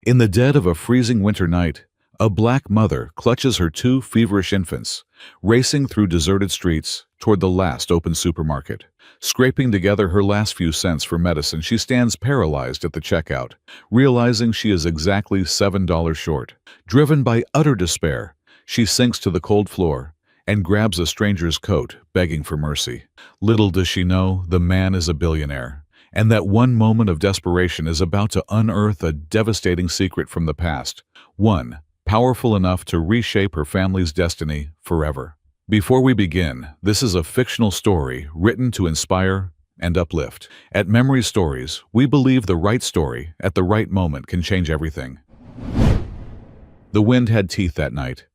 In the dead of a freezing winter night, a black mother clutches her two feverish infants, racing through deserted streets toward the last open supermarket. Scraping together her last few cents for medicine, she stands paralyzed at the checkout, realizing she is exactly $7 short. Driven by utter despair, she sinks to the cold floor and grabs a stranger's coat, begging for mercy. Little does she know the man is a billionaire, and that one moment of desperation is about to unearth a devastating secret from the past, one powerful enough to reshape her family's destiny forever. Before we begin, this is a fictional story written to inspire and uplift. At Memory Stories, we believe the right story at the right moment can change everything. The wind had teeth that night.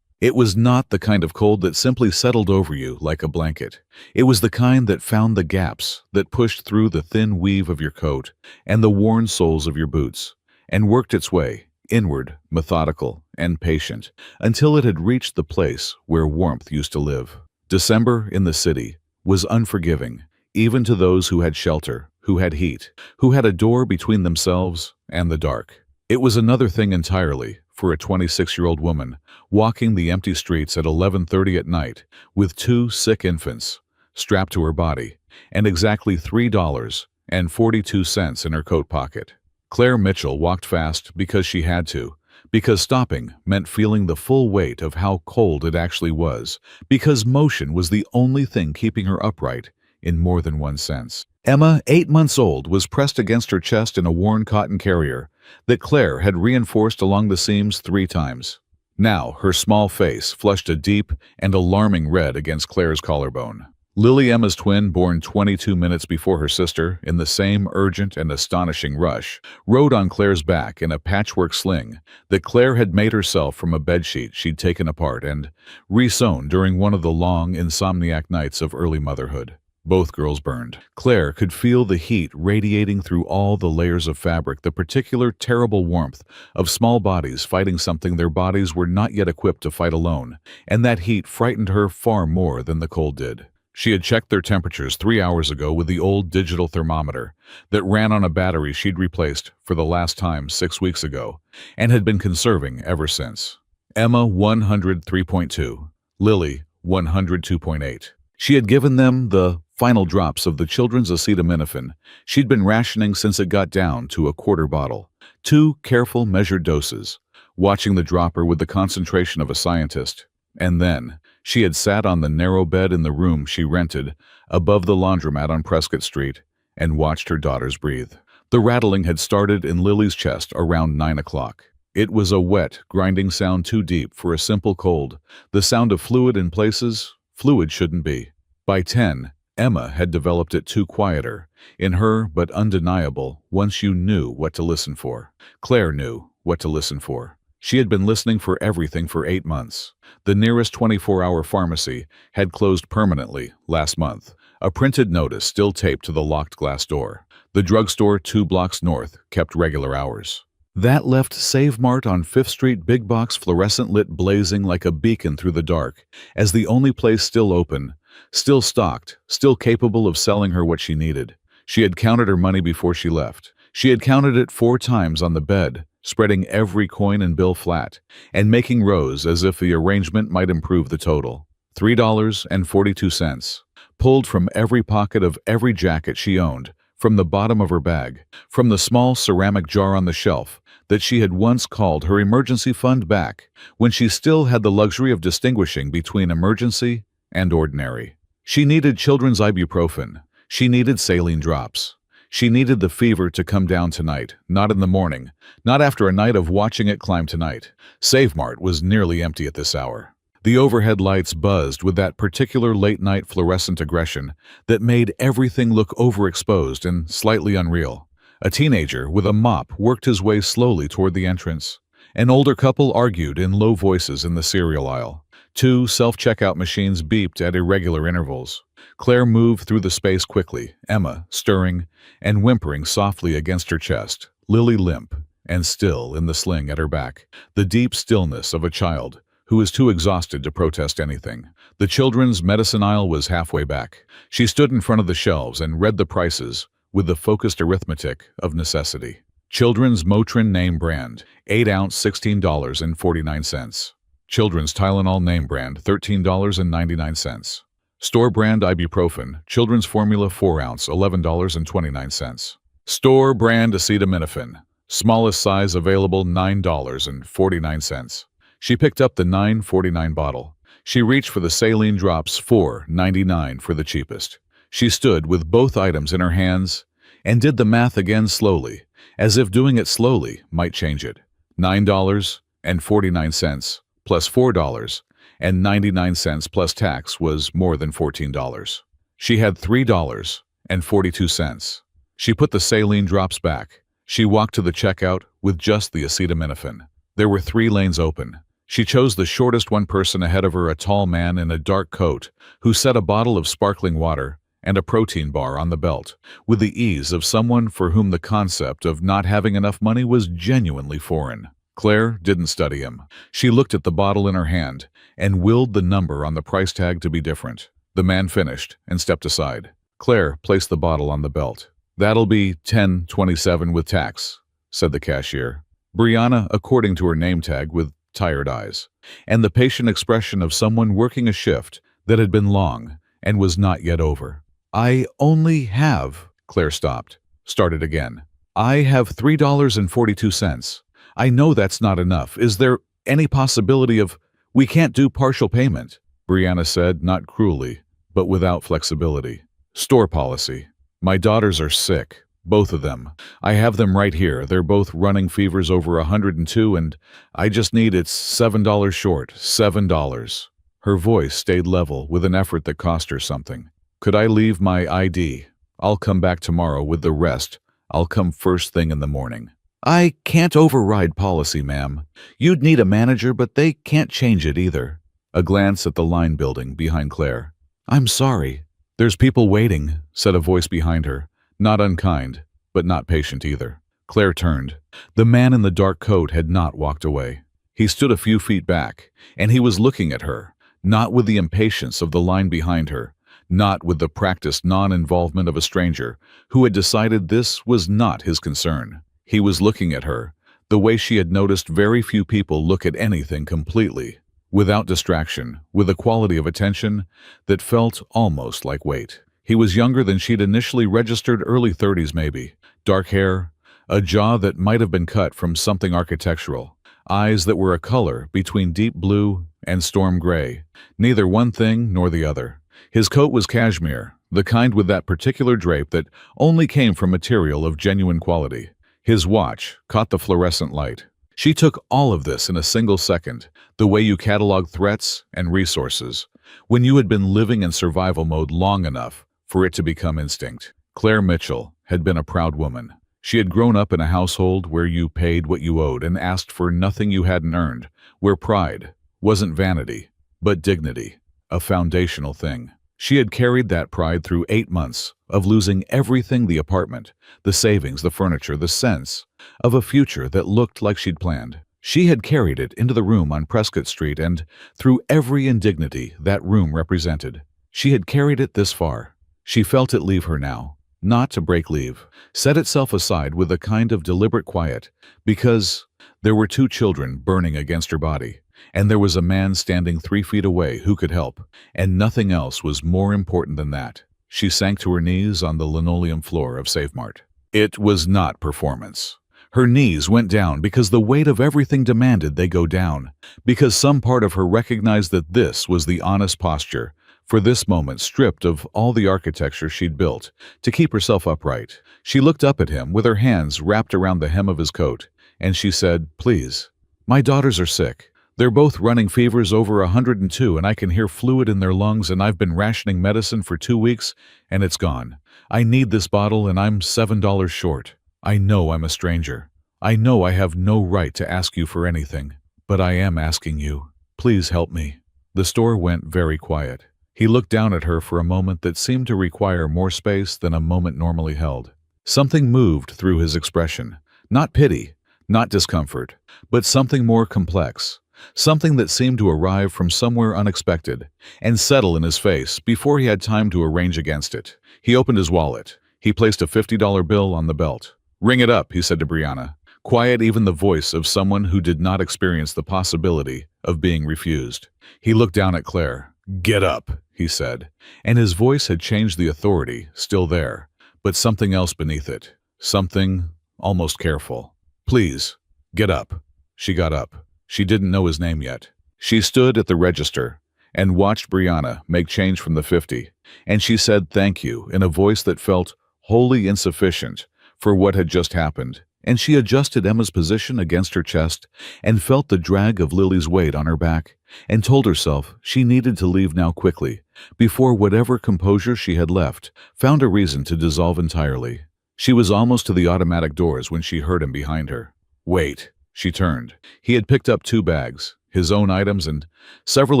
It was not the kind of cold that simply settled over you like a blanket. It was the kind that found the gaps, that pushed through the thin weave of your coat and the worn soles of your boots, and worked its way inward, methodical, and patient, until it had reached the place where warmth used to live. December in the city was unforgiving, even to those who had shelter, who had heat, who had a door between themselves and the dark. It was another thing entirely for a 26-year-old woman walking the empty streets at 11:30 at night with two sick infants strapped to her body and exactly $3.42 in her coat pocket. Claire Mitchell walked fast because she had to, because stopping meant feeling the full weight of how cold it actually was, because motion was the only thing keeping her upright in more than one sense. Emma, 8 months old, was pressed against her chest in a worn cotton carrier that Claire had reinforced along the seams 3 times. Now her small face flushed a deep and alarming red against Claire's collarbone. Lily, Emma's twin, born 22 minutes before her sister, in the same urgent and astonishing rush, rode on Claire's back in a patchwork sling that Claire had made herself from a bedsheet she'd taken apart and re-sewn during one of the long, insomniac nights of early motherhood. Both girls burned. Claire could feel the heat radiating through all the layers of fabric, the particular terrible warmth of small bodies fighting something their bodies were not yet equipped to fight alone, and that heat frightened her far more than the cold did. She had checked their temperatures 3 hours ago with the old digital thermometer that ran on a battery she'd replaced for the last time 6 weeks ago, and had been conserving ever since. Emma 103.2, Lily 102.8. She had given them the final drops of the children's acetaminophen she'd been rationing since it got down to a quarter bottle. 2 careful, measured doses, watching the dropper with the concentration of a scientist. And then she had sat on the narrow bed in the room she rented above the laundromat on Prescott Street and watched her daughters breathe. The rattling had started in Lily's chest around 9 o'clock. It was a wet, grinding sound too deep for a simple cold, the sound of fluid in places fluid shouldn't be. By 10, Emma had developed it too quieter, in her but undeniable once you knew what to listen for. Claire knew what to listen for. She had been listening for everything for 8 months. The nearest 24-hour pharmacy had closed permanently last month, a printed notice still taped to the locked glass door. The drugstore 2 blocks north kept regular hours. That left Save Mart on 5th Street big box fluorescent lit blazing like a beacon through the dark as the only place still open, still stocked, still capable of selling her what she needed. She had counted her money before she left. She had counted it 4 times on the bed, spreading every coin and bill flat, and making rows as if the arrangement might improve the total. $3.42, pulled from every pocket of every jacket she owned, from the bottom of her bag, from the small ceramic jar on the shelf that she had once called her emergency fund back, when she still had the luxury of distinguishing between emergency and ordinary. She needed children's ibuprofen. She needed saline drops. She needed the fever to come down tonight, not in the morning, not after a night of watching it climb tonight. Save Mart was nearly empty at this hour. The overhead lights buzzed with that particular late-night fluorescent aggression that made everything look overexposed and slightly unreal. A teenager with a mop worked his way slowly toward the entrance. An older couple argued in low voices in the cereal aisle. 2 self-checkout machines beeped at irregular intervals. Claire moved through the space quickly, Emma stirring and whimpering softly against her chest, Lily limp and still in the sling at her back, the deep stillness of a child who is too exhausted to protest anything. The children's medicine aisle was halfway back. She stood in front of the shelves and read the prices with the focused arithmetic of necessity. Children's Motrin name brand, 8 ounce, $16.49. Children's Tylenol name brand, $13.99. Store brand ibuprofen, children's formula 4 ounce, $11.29. Store brand acetaminophen, smallest size available, $9.49. She picked up the $9.49 bottle. She reached for the saline drops, $4.99 for the cheapest. She stood with both items in her hands and did the math again slowly, as if doing it slowly might change it. $9.49 plus $4.99 plus tax was more than $14. She had $3.42. She put the saline drops back. She walked to the checkout with just the acetaminophen. There were 3 lanes open. She chose the shortest one. Person ahead of her, a tall man in a dark coat, who set a bottle of sparkling water and a protein bar on the belt, with the ease of someone for whom the concept of not having enough money was genuinely foreign. Claire didn't study him. She looked at the bottle in her hand and willed the number on the price tag to be different. The man finished and stepped aside. Claire placed the bottle on the belt. "That'll be $10.27 with tax," said the cashier. Brianna, according to her name tag, with tired eyes, and the patient expression of someone working a shift that had been long and was not yet over. "I only have," Claire stopped, started again. "I have $3.42. I know that's not enough. Is there any possibility of—" "We can't do partial payment," Brianna said, not cruelly, but without flexibility. "Store policy. My daughters are sick. Both of them. I have them right here. They're both running fevers over 102, and I just need— it's $7 short. $7. Her voice stayed level with an effort that cost her something. "Could I leave my ID? I'll come back tomorrow with the rest. I'll come first thing in the morning." "I can't override policy, ma'am. You'd need a manager, but they can't change it either." A glance at the line building behind Claire. "I'm sorry." "There's people waiting," said a voice behind her. Not unkind, but not patient either. Claire turned. The man in the dark coat had not walked away. He stood a few feet back, and he was looking at her, not with the impatience of the line behind her, not with the practiced non-involvement of a stranger who had decided this was not his concern. He was looking at her, the way she had noticed very few people look at anything completely, without distraction, with a quality of attention that felt almost like weight. He was younger than she'd initially registered, early 30s maybe. Dark hair, a jaw that might have been cut from something architectural, eyes that were a color between deep blue and storm gray, neither one thing nor the other. His coat was cashmere, the kind with that particular drape that only came from material of genuine quality. His watch caught the fluorescent light. She took all of this in a single second, the way you catalog threats and resources, when you had been living in survival mode long enough for it to become instinct. Claire Mitchell had been a proud woman. She had grown up in a household where you paid what you owed and asked for nothing you hadn't earned, where pride wasn't vanity, but dignity, a foundational thing. She had carried that pride through 8 months of losing everything: the apartment, the savings, the furniture, the sense of a future that looked like she'd planned. She had carried it into the room on Prescott Street and through every indignity that room represented. She had carried it this far. She felt it leave her now, not to break leave, set itself aside with a kind of deliberate quiet, because there were 2 children burning against her body, and there was a man standing 3 feet away who could help, and nothing else was more important than that. She sank to her knees on the linoleum floor of SafeMart. It was not performance. Her knees went down because the weight of everything demanded they go down, because some part of her recognized that this was the honest posture for this moment, stripped of all the architecture she'd built to keep herself upright. She looked up at him with her hands wrapped around the hem of his coat, and she said, "Please, my daughters are sick. They're both running fevers over 102, and I can hear fluid in their lungs, and I've been rationing medicine for 2 weeks, and it's gone. I need this bottle, and I'm $7 short. I know I'm a stranger. I know I have no right to ask you for anything, but I am asking you. Please help me." The store went very quiet. He looked down at her for a moment that seemed to require more space than a moment normally held. Something moved through his expression. Not pity, not discomfort, but something more complex. Something that seemed to arrive from somewhere unexpected and settle in his face before he had time to arrange against it. He opened his wallet. He placed a $50 bill on the belt. Ring it up, he said to Brianna. Quiet, even the voice of someone who did not experience the possibility of being refused. He looked down at Claire. Get up, he said, and his voice had changed, the authority still there, but something else beneath it. Something almost careful. Please, get up. She got up. She didn't know his name yet. She stood at the register and watched Brianna make change from the 50, and she said thank you in a voice that felt wholly insufficient for what had just happened, and she adjusted Emma's position against her chest and felt the drag of Lily's weight on her back, and told herself she needed to leave now quickly, before whatever composure she had left found a reason to dissolve entirely. She was almost to the automatic doors when she heard him behind her. Wait. She turned. He had picked up 2 bags, his own items and several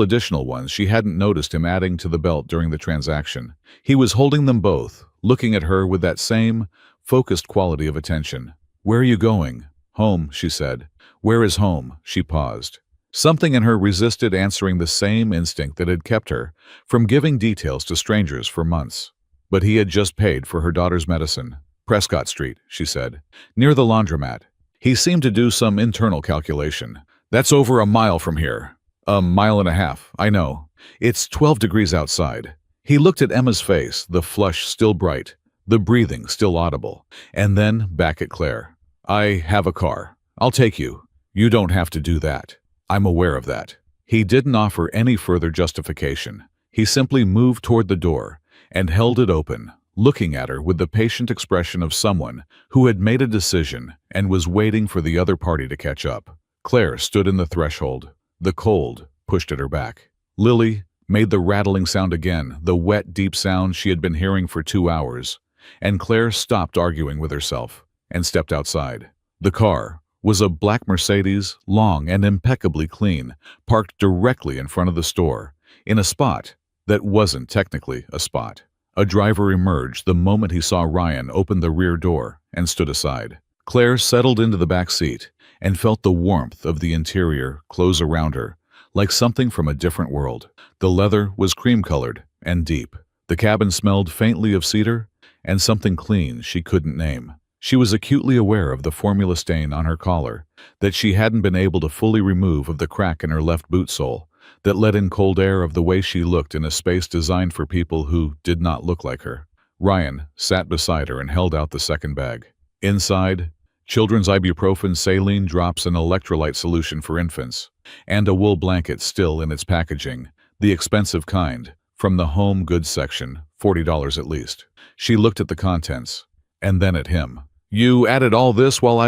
additional ones she hadn't noticed him adding to the belt during the transaction. He was holding them both, looking at her with that same focused quality of attention. Where are you going? Home, she said. Where is home? She paused. Something in her resisted answering the same instinct that had kept her from giving details to strangers for months. But he had just paid for her daughter's medicine. Prescott Street, she said. Near the laundromat. He seemed to do some internal calculation. That's over a mile from here. A mile and a half, I know. It's 12 degrees outside. He looked at Emma's face, the flush still bright, the breathing still audible, and then back at Claire. I have a car. I'll take you. You don't have to do that. I'm aware of that. He didn't offer any further justification. He simply moved toward the door and held it open, looking at her with the patient expression of someone who had made a decision and was waiting for the other party to catch up. Claire stood in the threshold. The cold pushed at her back. Lily made the rattling sound again, the wet, deep sound she had been hearing for 2 hours, and Claire stopped arguing with herself and stepped outside. The car was a black Mercedes, long and impeccably clean, parked directly in front of the store, in a spot that wasn't technically a spot. A driver emerged the moment he saw Ryan open the rear door and stood aside. Claire settled into the back seat and felt the warmth of the interior close around her, like something from a different world. The leather was cream-colored and deep. The cabin smelled faintly of cedar and something clean she couldn't name. She was acutely aware of the formula stain on her collar that she hadn't been able to fully remove, of the crack in her left boot sole that let in cold air, of the way she looked in a space designed for people who did not look like her. Ryan sat beside her and held out the second bag. Inside, children's ibuprofen, saline drops, and electrolyte solution for infants, and a wool blanket still in its packaging, the expensive kind, from the home goods section, $40 at least. She looked at the contents, and then at him. You added all this while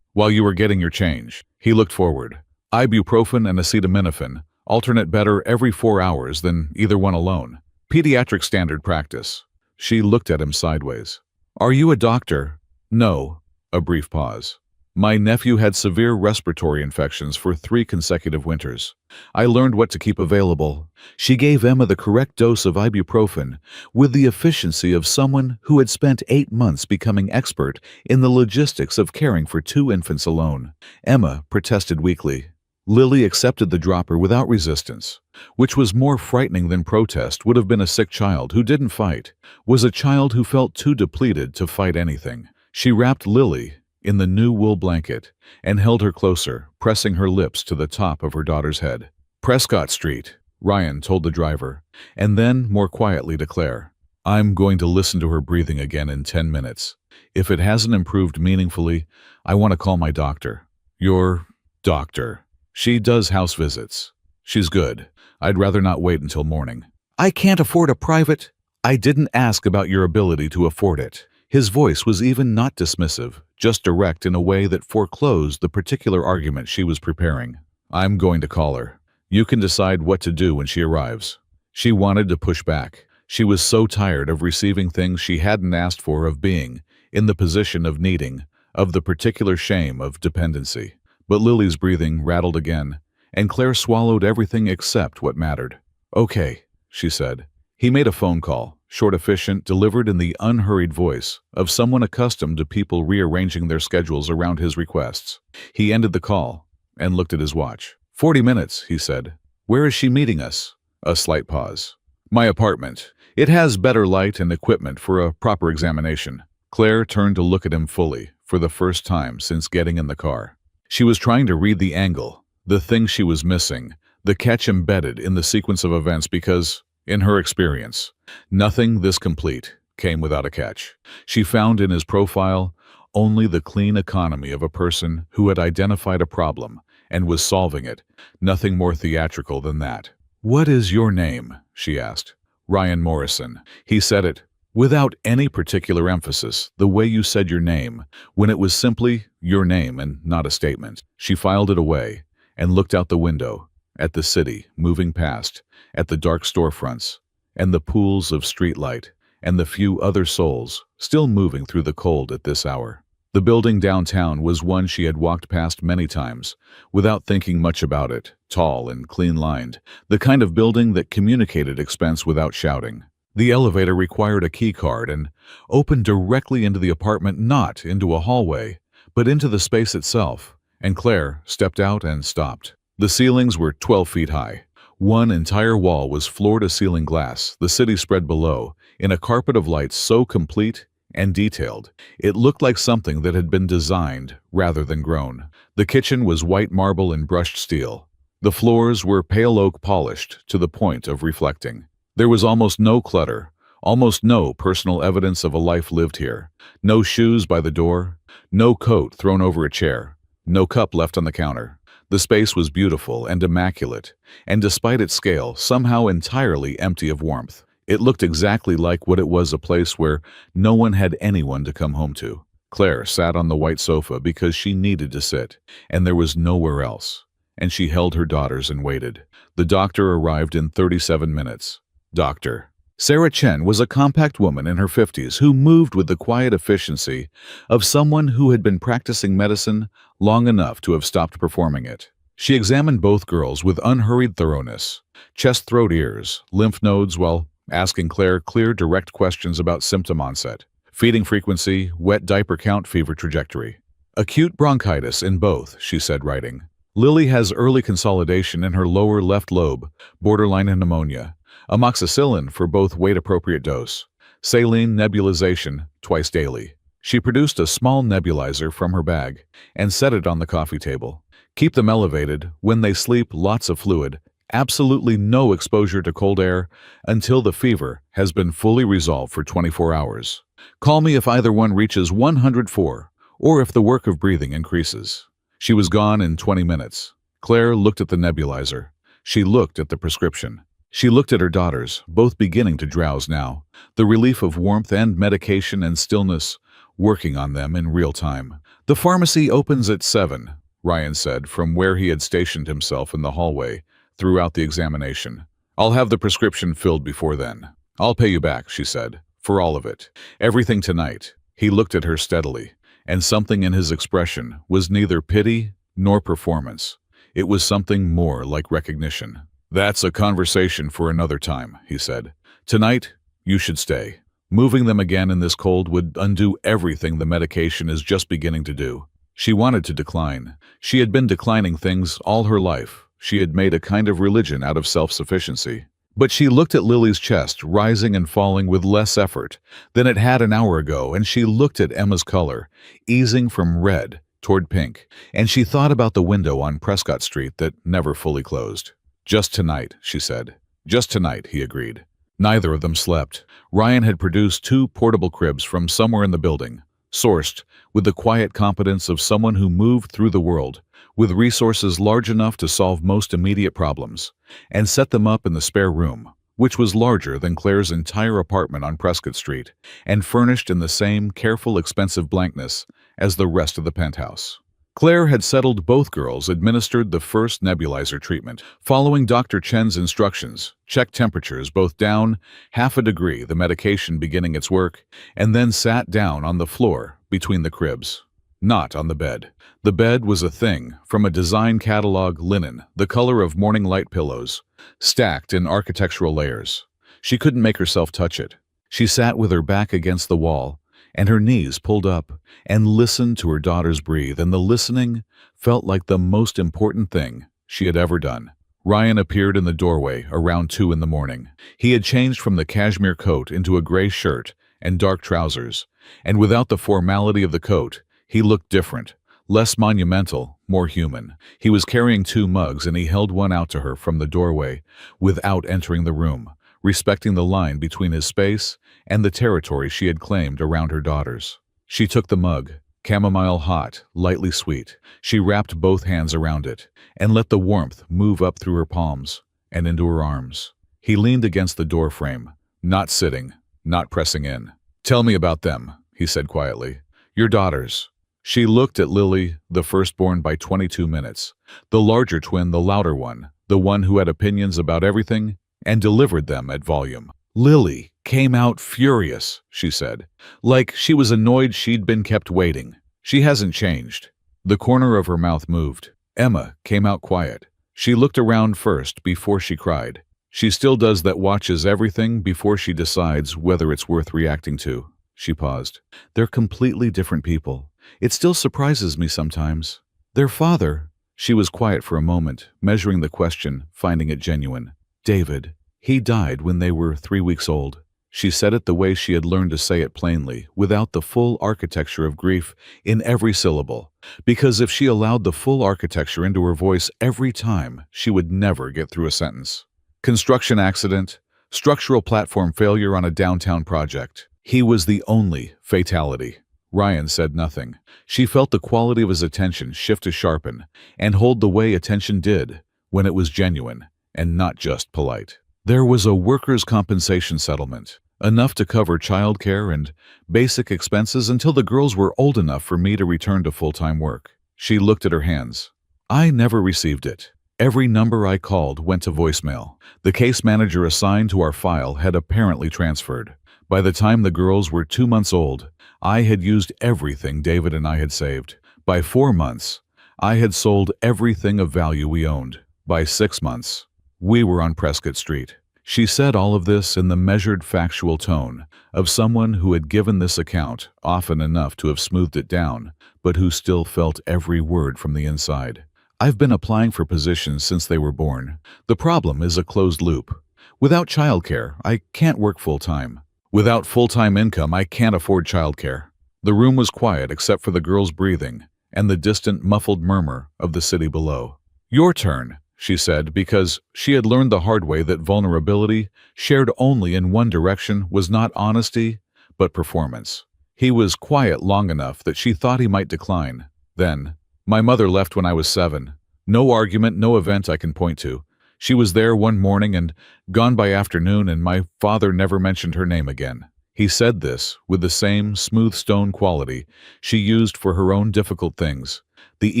you were getting your change. He looked forward. Ibuprofen and acetaminophen, alternate better every 4 hours than either one alone. Pediatric standard practice. She looked at him sideways. Are you a doctor? No. A brief pause. My nephew had severe respiratory infections for 3 consecutive winters. I learned what to keep available. She gave Emma the correct dose of ibuprofen with the efficiency of someone who had spent 8 months becoming expert in the logistics of caring for 2 infants alone. Emma protested weakly. Lily accepted the dropper without resistance, which was more frightening than protest would have been. A sick child who didn't fight was a child who felt too depleted to fight anything. She wrapped Lily in the new wool blanket and held her closer, pressing her lips to the top of her daughter's head. Prescott Street, Ryan told the driver, and then more quietly to Claire. I'm going to listen to her breathing again in 10 minutes. If it hasn't improved meaningfully, I want to call my doctor. Your doctor. She does house visits. She's good. I'd rather not wait until morning. I can't afford a private. I didn't ask about your ability to afford it. His voice was even not dismissive, just direct in a way that foreclosed the particular argument she was preparing. I'm going to call her. You can decide what to do when she arrives. She wanted to push back. She was so tired of receiving things she hadn't asked for, of being in the position of needing, of the particular shame of dependency. But Lily's breathing rattled again, and Claire swallowed everything except what mattered. Okay, she said. He made a phone call, short, efficient, delivered in the unhurried voice of someone accustomed to people rearranging their schedules around his requests. He ended the call and looked at his watch. 40 minutes, he said. Where is she meeting us? A slight pause. My apartment. It has better light and equipment for a proper examination. Claire turned to look at him fully, for the first time since getting in the car. She was trying to read the angle, the thing she was missing, the catch embedded in the sequence of events because, in her experience, nothing this complete came without a catch. She found in his profile only the clean economy of a person who had identified a problem and was solving it, nothing more theatrical than that. "What is your name?" she asked. "Ryan Morrison." He said it, without any particular emphasis, the way you said your name, when it was simply your name and not a statement. She filed it away and looked out the window, at the city moving past, at the dark storefronts, and the pools of streetlight, and the few other souls still moving through the cold at this hour. The building downtown was one she had walked past many times, without thinking much about it, tall and clean-lined, the kind of building that communicated expense without shouting. The elevator required a key card and opened directly into the apartment, not into a hallway, but into the space itself, and Claire stepped out and stopped. The ceilings were 12 feet high. One entire wall was floor-to-ceiling glass, the city spread below, in a carpet of lights so complete and detailed, it looked like something that had been designed rather than grown. The kitchen was white marble and brushed steel. The floors were pale oak polished to the point of reflecting. There was almost no clutter, almost no personal evidence of a life lived here. No shoes by the door, no coat thrown over a chair, no cup left on the counter. The space was beautiful and immaculate, and despite its scale, somehow entirely empty of warmth. It looked exactly like what it was, a place where no one had anyone to come home to. Claire sat on the white sofa because she needed to sit, and there was nowhere else. And she held her daughters and waited. The doctor arrived in 37 minutes. Dr. Sarah Chen was a compact woman in her 50s who moved with the quiet efficiency of someone who had been practicing medicine long enough to have stopped performing it. She examined both girls with unhurried thoroughness, chest, throat, ears, lymph nodes, while asking Claire clear, direct questions about symptom onset, feeding frequency, wet diaper count, fever trajectory. "Acute bronchitis in both," she said, writing. "Lily has early consolidation in her lower left lobe, borderline pneumonia. Amoxicillin for both weight-appropriate dose. Saline nebulization twice daily." She produced a small nebulizer from her bag and set it on the coffee table. "Keep them elevated. When they sleep, lots of fluid. Absolutely no exposure to cold air until the fever has been fully resolved for 24 hours. Call me if either one reaches 104 or if the work of breathing increases." She was gone in 20 minutes. Claire looked at the nebulizer. She looked at the prescription. She looked at her daughters, both beginning to drowse now, the relief of warmth and medication and stillness working on them in real time. "The pharmacy opens at 7, Ryan said from where he had stationed himself in the hallway throughout the examination. "I'll have the prescription filled before then. I'll pay you back," she said, "for all of it. Everything tonight." He looked at her steadily, and something in his expression was neither pity nor performance. It was something more like recognition. "That's a conversation for another time," he said. "Tonight, you should stay. Moving them again in this cold would undo everything the medication is just beginning to do." She wanted to decline. She had been declining things all her life. She had made a kind of religion out of self-sufficiency. But she looked at Lily's chest rising and falling with less effort than it had an hour ago, and she looked at Emma's color, easing from red toward pink, and she thought about the window on Prescott Street that never fully closed. "Just tonight," she said. "Just tonight," he agreed. Neither of them slept. Ryan had produced 2 portable cribs from somewhere in the building, sourced with the quiet competence of someone who moved through the world, with resources large enough to solve most immediate problems, and set them up in the spare room, which was larger than Claire's entire apartment on Prescott Street, and furnished in the same careful, expensive blankness as the rest of the penthouse. Claire had settled both girls, administered the first nebulizer treatment, following Dr. Chen's instructions, checked temperatures both down 0.5 degree, the medication beginning its work, and then sat down on the floor between the cribs. Not on the bed. The bed was a thing from a design catalog, linen, the color of morning light pillows, stacked in architectural layers. She couldn't make herself touch it. She sat with her back against the wall, and her knees pulled up, and listened to her daughters breathe, and the listening felt like the most important thing she had ever done. Ryan appeared in the doorway around 2 in the morning. He had changed from the cashmere coat into a gray shirt and dark trousers, and without the formality of the coat, He looked different, less monumental, more human. He was carrying 2 mugs and he held one out to her from the doorway without entering the room, respecting the line between his space and the territory she had claimed around her daughters. She took the mug, chamomile hot, lightly sweet. She wrapped both hands around it and let the warmth move up through her palms and into her arms. He leaned against the door frame, not sitting, not pressing in. "Tell me about them," he said quietly. "Your daughters." She looked at Lily, the firstborn by 22 minutes, the larger twin, the louder one, the one who had opinions about everything and delivered them at volume. Lily came out furious, she said, like she was annoyed she'd been kept waiting. "She hasn't changed." The corner of her mouth moved. Emma came out quiet. She looked around first before she cried. "She still does that, watches everything before she decides whether it's worth reacting to." She paused. "They're completely different people. It still surprises me sometimes. Their father—" She was quiet for a moment, measuring the question, finding it genuine. "David. He died when they were 3 weeks old." She said it the way she had learned to say it plainly, without the full architecture of grief in every syllable, because if she allowed the full architecture into her voice every time, she would never get through a sentence. "Construction accident, structural platform failure on a downtown project. He was the only fatality." Ryan said nothing. She felt the quality of his attention shift to sharpen and hold the way attention did when it was genuine and not just polite. There was a workers' compensation settlement, enough to cover childcare and basic expenses until the girls were old enough for me to return to full-time work. She looked at her hands. "I never received it. Every number I called went to voicemail. The case manager assigned to our file had apparently transferred. By the time the girls were 2 months old, I had used everything David and I had saved. By 4 months, I had sold everything of value we owned. By 6 months, we were on Prescott Street." She said all of this in the measured, factual tone of someone who had given this account often enough to have smoothed it down, but who still felt every word from the inside. "I've been applying for positions since they were born. The problem is a closed loop. Without childcare, I can't work full-time. Without full-time income, I can't afford childcare." The room was quiet except for the girls' breathing and the distant, muffled murmur of the city below. "Your turn," she said, because she had learned the hard way that vulnerability, shared only in one direction, was not honesty, but performance. He was quiet long enough that she thought he might decline. Then, "My mother left when I was 7. No argument, no event I can point to. She was there one morning and gone by afternoon, and my father never mentioned her name again." He said this with the same smooth stone quality she used for her own difficult things, the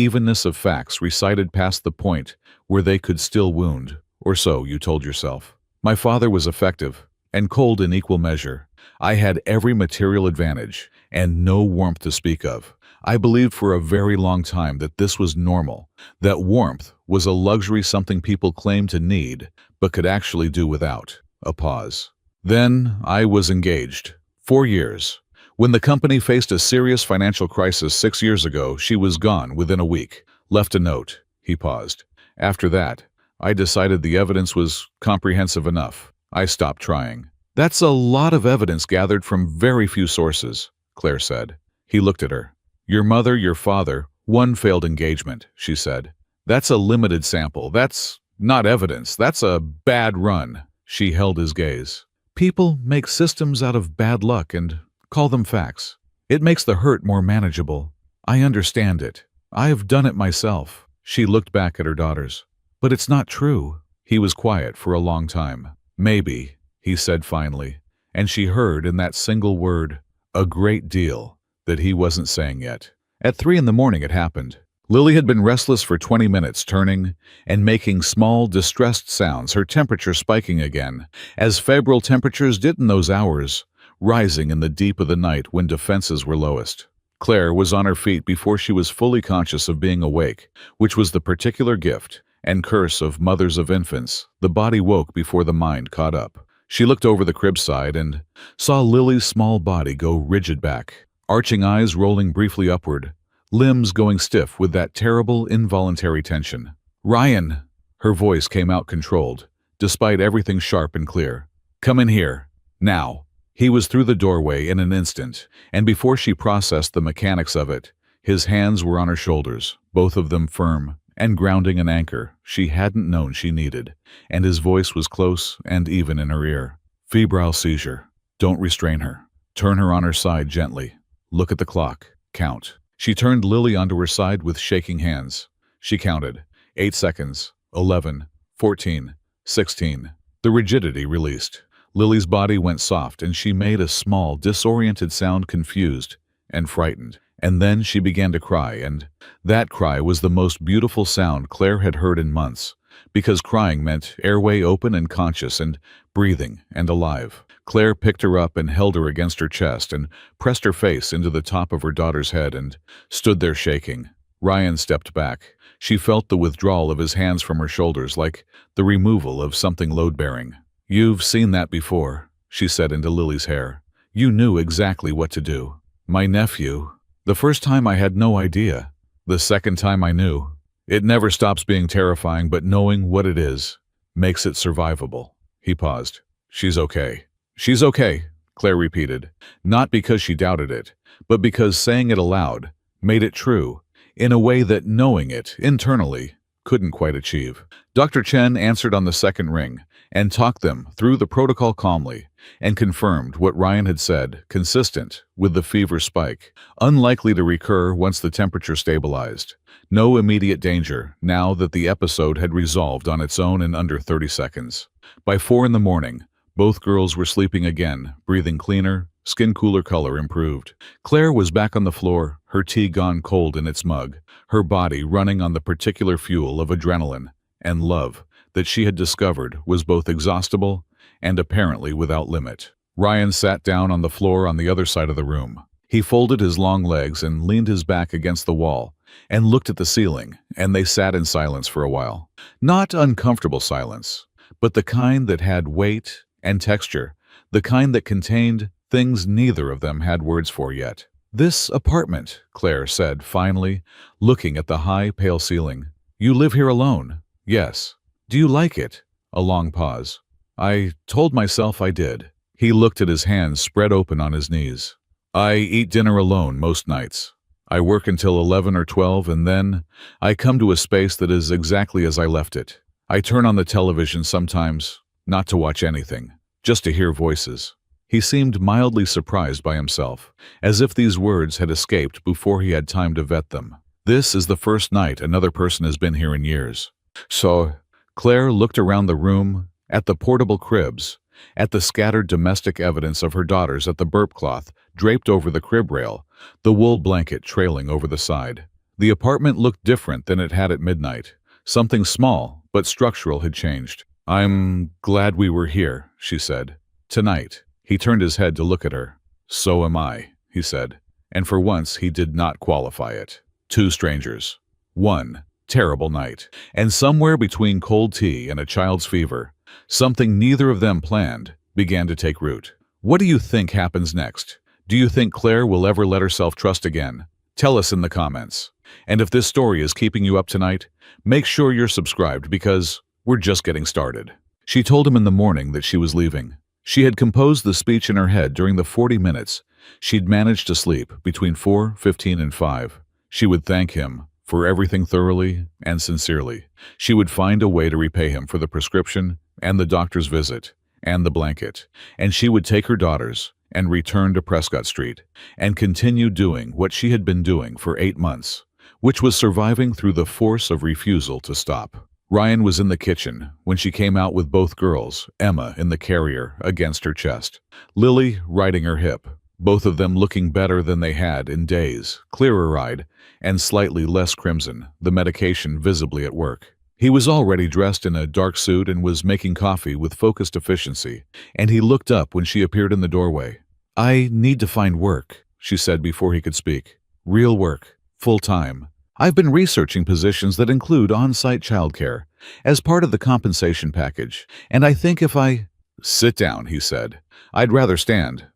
evenness of facts recited past the point where they could still wound, or so you told yourself. "My father was effective and cold in equal measure. I had every material advantage and no warmth to speak of. I believed for a very long time that this was normal, that warmth was a luxury, something people claimed to need but could actually do without." A pause. "Then I was engaged. 4 years. When the company faced a serious financial crisis 6 years ago, she was gone within a week. Left a note." He paused. "After that, I decided the evidence was comprehensive enough. I stopped trying." "That's a lot of evidence gathered from very few sources," Claire said. He looked at her. "Your mother, your father, one failed engagement," she said. "That's a limited sample. That's not evidence. That's a bad run." She held his gaze. "People make systems out of bad luck and call them facts. It makes the hurt more manageable. I understand it. I've done it myself." She looked back at her daughters. "But it's not true." He was quiet for a long time. "Maybe," he said finally, and she heard in that single word a great deal that he wasn't saying yet. At 3 in the morning it happened. Lily had been restless for 20 minutes, turning and making small, distressed sounds, her temperature spiking again, as febrile temperatures did in those hours, rising in the deep of the night when defenses were lowest. Claire was on her feet before she was fully conscious of being awake, which was the particular gift and curse of mothers of infants. The body woke before the mind caught up. She looked over the crib side and saw Lily's small body go rigid back, arching eyes rolling briefly upward, limbs going stiff with that terrible involuntary tension. "Ryan!" Her voice came out controlled, despite everything sharp and clear. "Come in here. Now." He was through the doorway in an instant, and before she processed the mechanics of it, His hands were on her shoulders, both of them firm, and grounding an anchor she hadn't known she needed, and his voice was close and even in her ear. Febrile seizure. Don't restrain her. Turn her on her side gently. Look at the clock. Count. She turned Lily onto her side with shaking hands. She counted. 8 seconds. 11. 14. 16. The rigidity released. Lily's body went soft and she made a small, disoriented sound, confused and frightened. And then she began to cry, and that cry was the most beautiful sound Claire had heard in months, because crying meant airway open and conscious and breathing and alive. Claire picked her up and held her against her chest and pressed her face into the top of her daughter's head and stood there shaking. Ryan stepped back. She felt the withdrawal of his hands from her shoulders, like the removal of something load-bearing. "You've seen that before," she said into Lily's hair. "You knew exactly what to do." "My nephew. The first time I had no idea. The second time I knew. It never stops being terrifying, but knowing what it is makes it survivable." He paused. "She's okay." "She's okay," Claire repeated, not because she doubted it, but because saying it aloud made it true, in a way that knowing it internally couldn't quite achieve. Dr. Chen answered on the second ring and talked them through the protocol calmly and confirmed what Ryan had said, consistent with the fever spike, unlikely to recur once the temperature stabilized. No immediate danger now that the episode had resolved on its own in under 30 seconds. By 4 in the morning, both girls were sleeping again, breathing cleaner, skin cooler color improved. Claire was back on the floor, her tea gone cold in its mug, her body running on the particular fuel of adrenaline and love that she had discovered was both exhaustible and apparently without limit. Ryan sat down on the floor on the other side of the room. He folded his long legs and leaned his back against the wall and looked at the ceiling, and they sat in silence for a while. Not uncomfortable silence, but the kind that had weight and texture, the kind that contained things neither of them had words for yet. "This apartment," Claire said finally, looking at the high, pale ceiling. "You live here alone?" "Yes." "Do you like it?" A long pause. "I told myself I did." He looked at his hands spread open on his knees. "I eat dinner alone most nights. I work until 11 or 12, and then I come to a space that is exactly as I left it. I turn on the television sometimes, not to watch anything, just to hear voices." He seemed mildly surprised by himself, as if these words had escaped before he had time to vet them. "This is the first night another person has been here in years." "So..." Claire looked around the room, at the portable cribs, at the scattered domestic evidence of her daughters, at the burp cloth draped over the crib rail, the wool blanket trailing over the side. The apartment looked different than it had at midnight. Something small but structural had changed. "I'm glad we were here," she said. "Tonight." He turned his head to look at her. "So am I," he said, and for once he did not qualify it. Two strangers. One terrible night, and somewhere between cold tea and a child's fever, something neither of them planned began to take root. What do you think happens next? Do you think Claire will ever let herself trust again? Tell us in the comments. And if this story is keeping you up tonight, make sure you're subscribed because we're just getting started. She told him in the morning that she was leaving. She had composed the speech in her head during the 40 minutes she'd managed to sleep between 4:15 and 5. She would thank him for everything thoroughly and sincerely. She would find a way to repay him for the prescription and the doctor's visit and the blanket, and she would take her daughters and return to Prescott Street and continue doing what she had been doing for 8 months, which was surviving through the force of refusal to stop. Ryan was in the kitchen when she came out with both girls, Emma in the carrier against her chest, Lily riding her hip, both of them looking better than they had in days, clearer-eyed and slightly less crimson, the medication visibly at work. He was already dressed in a dark suit and was making coffee with focused efficiency, and he looked up when she appeared in the doorway. "I need to find work," she said before he could speak. "Real work, full-time. I've been researching positions that include on-site childcare as part of the compensation package, and I think if I—" "Sit down," he said. "I'd rather stand.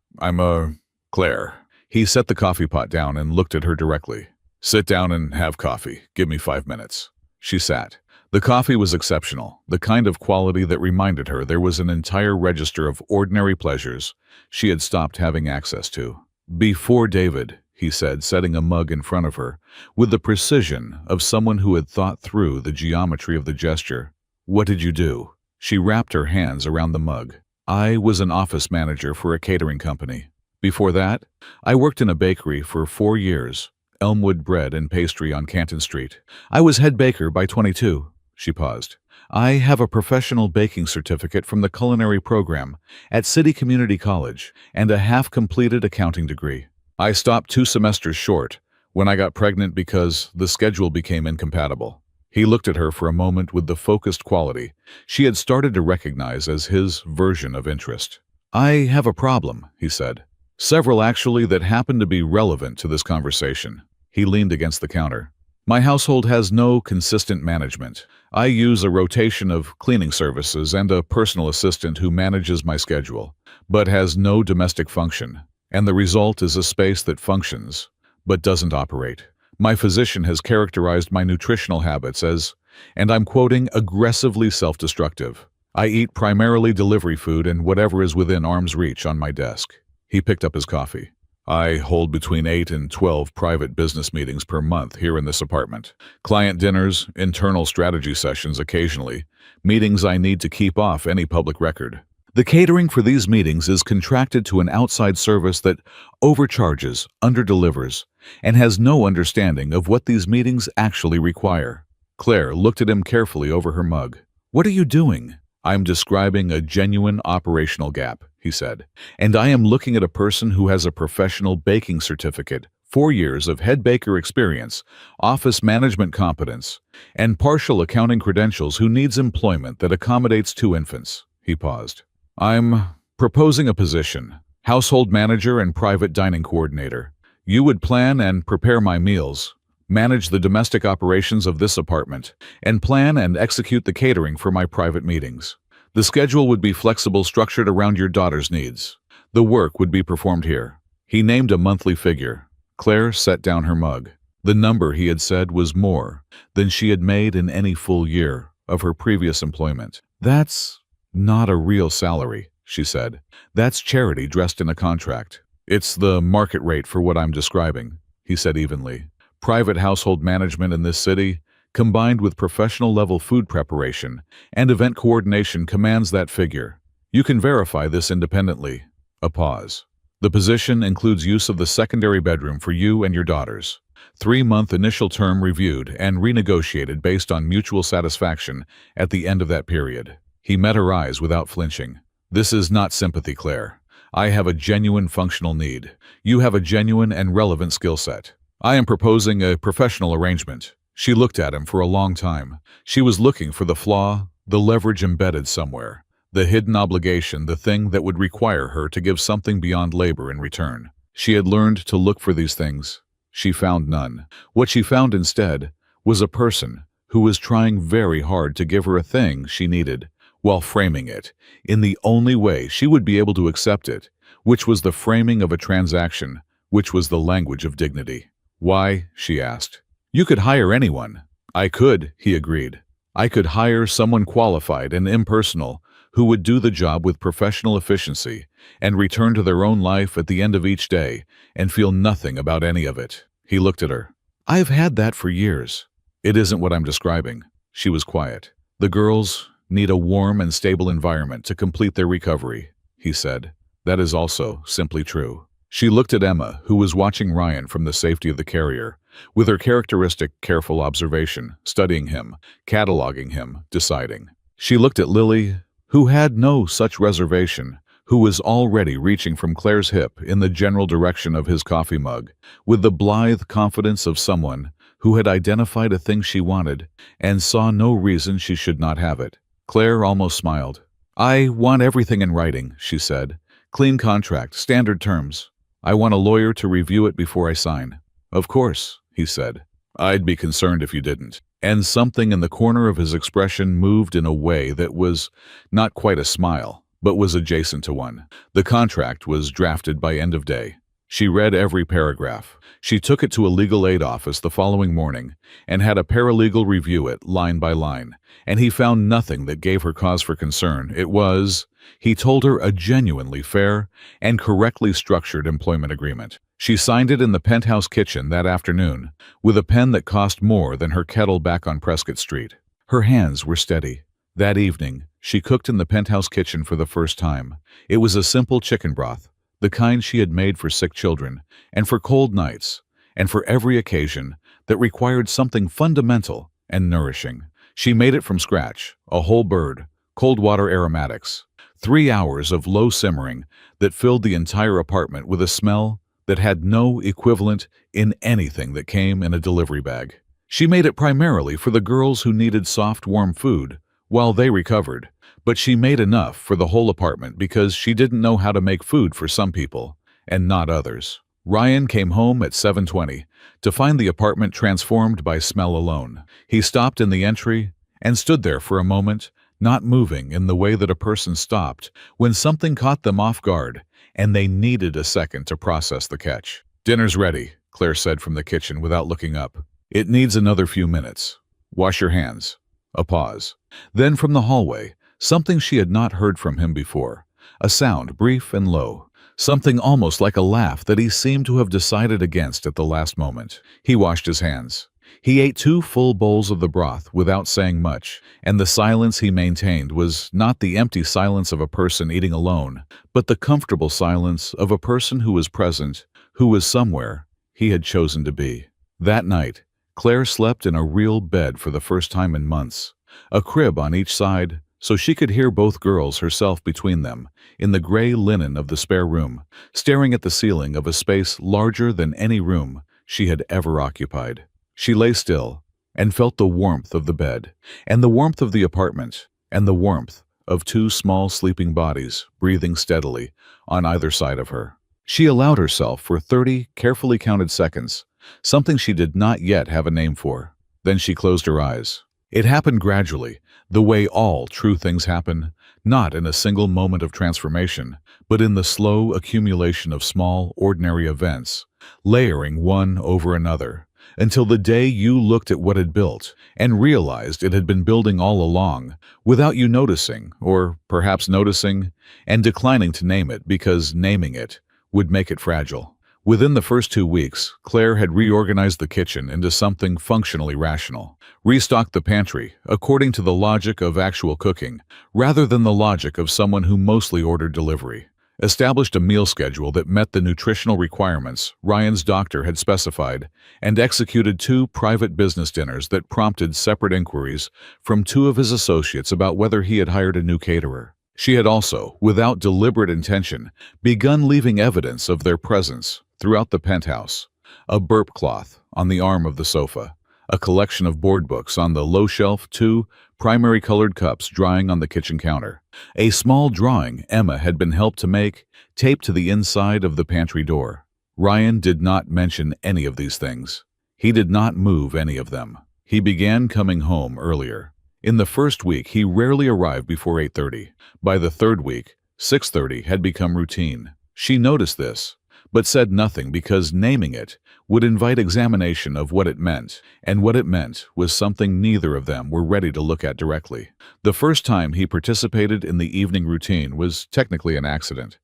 Claire." He set the coffee pot down and looked at her directly. "Sit down and have coffee. Give me 5 minutes." She sat. The coffee was exceptional, the kind of quality that reminded her there was an entire register of ordinary pleasures she had stopped having access to. "Before David," he said, setting a mug in front of her, with the precision of someone who had thought through the geometry of the gesture. "What did you do?" She wrapped her hands around the mug. "I was an office manager for a catering company. Before that, I worked in a bakery for 4 years, Elmwood Bread and Pastry on Canton Street. I was head baker by 22. She paused. "I have a professional baking certificate from the culinary program at City Community College and a half-completed accounting degree. I stopped 2 semesters short when I got pregnant because the schedule became incompatible." He looked at her for a moment with the focused quality she had started to recognize as his version of interest. "I have a problem," he said. "Several, actually, that happen to be relevant to this conversation." He leaned against the counter. "My household has no consistent management. I use a rotation of cleaning services and a personal assistant who manages my schedule, but has no domestic function. And the result is a space that functions, but doesn't operate. My physician has characterized my nutritional habits as, and I'm quoting, aggressively self-destructive. I eat primarily delivery food and whatever is within arm's reach on my desk." He picked up his coffee. "I hold between 8 and 12 private business meetings per month here in this apartment. Client dinners, internal strategy sessions occasionally, meetings I need to keep off any public record. The catering for these meetings is contracted to an outside service that overcharges, underdelivers, and has no understanding of what these meetings actually require." Claire looked at him carefully over her mug. "What are you doing?" "I'm describing a genuine operational gap," he said, "and I am looking at a person who has a professional baking certificate, 4 years of head baker experience, office management competence, and partial accounting credentials who needs employment that accommodates 2 infants." He paused. "I'm proposing a position, household manager and private dining coordinator. You would plan and prepare my meals, manage the domestic operations of this apartment, and plan and execute the catering for my private meetings. The schedule would be flexible, structured around your daughter's needs. The work would be performed here." He named a monthly figure. Claire set down her mug. The number he had said was more than she had made in any full year of her previous employment. "That's not a real salary," she said. "That's charity dressed in a contract." "It's the market rate for what I'm describing," he said evenly. "Private household management in this city, combined with professional-level food preparation and event coordination, commands that figure. You can verify this independently." A pause. "The position includes use of the secondary bedroom for you and your daughters. 3-month initial term reviewed and renegotiated based on mutual satisfaction at the end of that period." He met her eyes without flinching. "This is not sympathy, Claire. I have a genuine functional need. You have a genuine and relevant skill set. I am proposing a professional arrangement." She looked at him for a long time. She was looking for the flaw, the leverage embedded somewhere, the hidden obligation, the thing that would require her to give something beyond labor in return. She had learned to look for these things. She found none. What she found instead was a person who was trying very hard to give her a thing she needed, while framing it in the only way she would be able to accept it, which was the framing of a transaction, which was the language of dignity. "Why?" she asked. "You could hire anyone." "I could," he agreed. "I could hire someone qualified and impersonal who would do the job with professional efficiency and return to their own life at the end of each day and feel nothing about any of it." He looked at her. "I've had that for years." "It isn't what I'm describing." She was quiet. "The girls need a warm and stable environment to complete their recovery," he said. "That is also simply true." She looked at Emma, who was watching Ryan from the safety of the carrier, with her characteristic careful observation, studying him, cataloging him, deciding. She looked at Lily, who had no such reservation, who was already reaching from Claire's hip in the general direction of his coffee mug, with the blithe confidence of someone who had identified a thing she wanted and saw no reason she should not have it. Claire almost smiled. "I want everything in writing," she said. "Clean contract, standard terms. I want a lawyer to review it before I sign." "Of course," he said. "I'd be concerned if you didn't." And something in the corner of his expression moved in a way that was not quite a smile, but was adjacent to one. The contract was drafted by end of day. She read every paragraph. She took it to a legal aid office the following morning and had a paralegal review it line by line, and he found nothing that gave her cause for concern. It was, he told her, a genuinely fair and correctly structured employment agreement. She signed it in the penthouse kitchen that afternoon, with a pen that cost more than her kettle back on Prescott Street. Her hands were steady. That evening, she cooked in the penthouse kitchen for the first time. It was a simple chicken broth, the kind she had made for sick children, and for cold nights, and for every occasion that required something fundamental and nourishing. She made it from scratch, a whole bird, cold water aromatics. 3 hours of low simmering that filled the entire apartment with a smell that had no equivalent in anything that came in a delivery bag. She made it primarily for the girls who needed soft, warm food while they recovered, but she made enough for the whole apartment because she didn't know how to make food for some people and not others. Ryan came home at 7:20 to find the apartment transformed by smell alone. He stopped in the entry and stood there for a moment, not moving in the way that a person stopped when something caught them off guard and they needed a second to process the catch. "Dinner's ready," Claire said from the kitchen without looking up. "It needs another few minutes. Wash your hands." A pause. Then from the hallway, something she had not heard from him before. A sound, brief and low. Something almost like a laugh that he seemed to have decided against at the last moment. He washed his hands. He ate 2 full bowls of the broth without saying much, and the silence he maintained was not the empty silence of a person eating alone, but the comfortable silence of a person who was present, who was somewhere he had chosen to be. That night, Claire slept in a real bed for the first time in months, a crib on each side, so she could hear both girls herself between them, in the gray linen of the spare room, staring at the ceiling of a space larger than any room she had ever occupied. She lay still and felt the warmth of the bed, and the warmth of the apartment, and the warmth of 2 small sleeping bodies breathing steadily on either side of her. She allowed herself for 30 carefully counted seconds, something she did not yet have a name for. Then she closed her eyes. It happened gradually, the way all true things happen, not in a single moment of transformation, but in the slow accumulation of small, ordinary events, layering one over another, until the day you looked at what it built and realized it had been building all along, without you noticing, or perhaps noticing, and declining to name it because naming it would make it fragile. Within the first 2 weeks, Claire had reorganized the kitchen into something functionally rational, restocked the pantry according to the logic of actual cooking, rather than the logic of someone who mostly ordered delivery, established a meal schedule that met the nutritional requirements Ryan's doctor had specified, and executed 2 private business dinners that prompted separate inquiries from 2 of his associates about whether he had hired a new caterer. She had also, without deliberate intention, begun leaving evidence of their presence throughout the penthouse. A burp cloth on the arm of the sofa, a collection of board books on the low shelf, 2 primary colored cups drying on the kitchen counter, a small drawing Emma had been helped to make, taped to the inside of the pantry door. Ryan did not mention any of these things. He did not move any of them. He began coming home earlier. In the first week, he rarely arrived before 8:30. By the 3rd week, 6:30 had become routine. She noticed this, but said nothing because naming it would invite examination of what it meant, and what it meant was something neither of them were ready to look at directly. The first time he participated in the evening routine was technically an accident.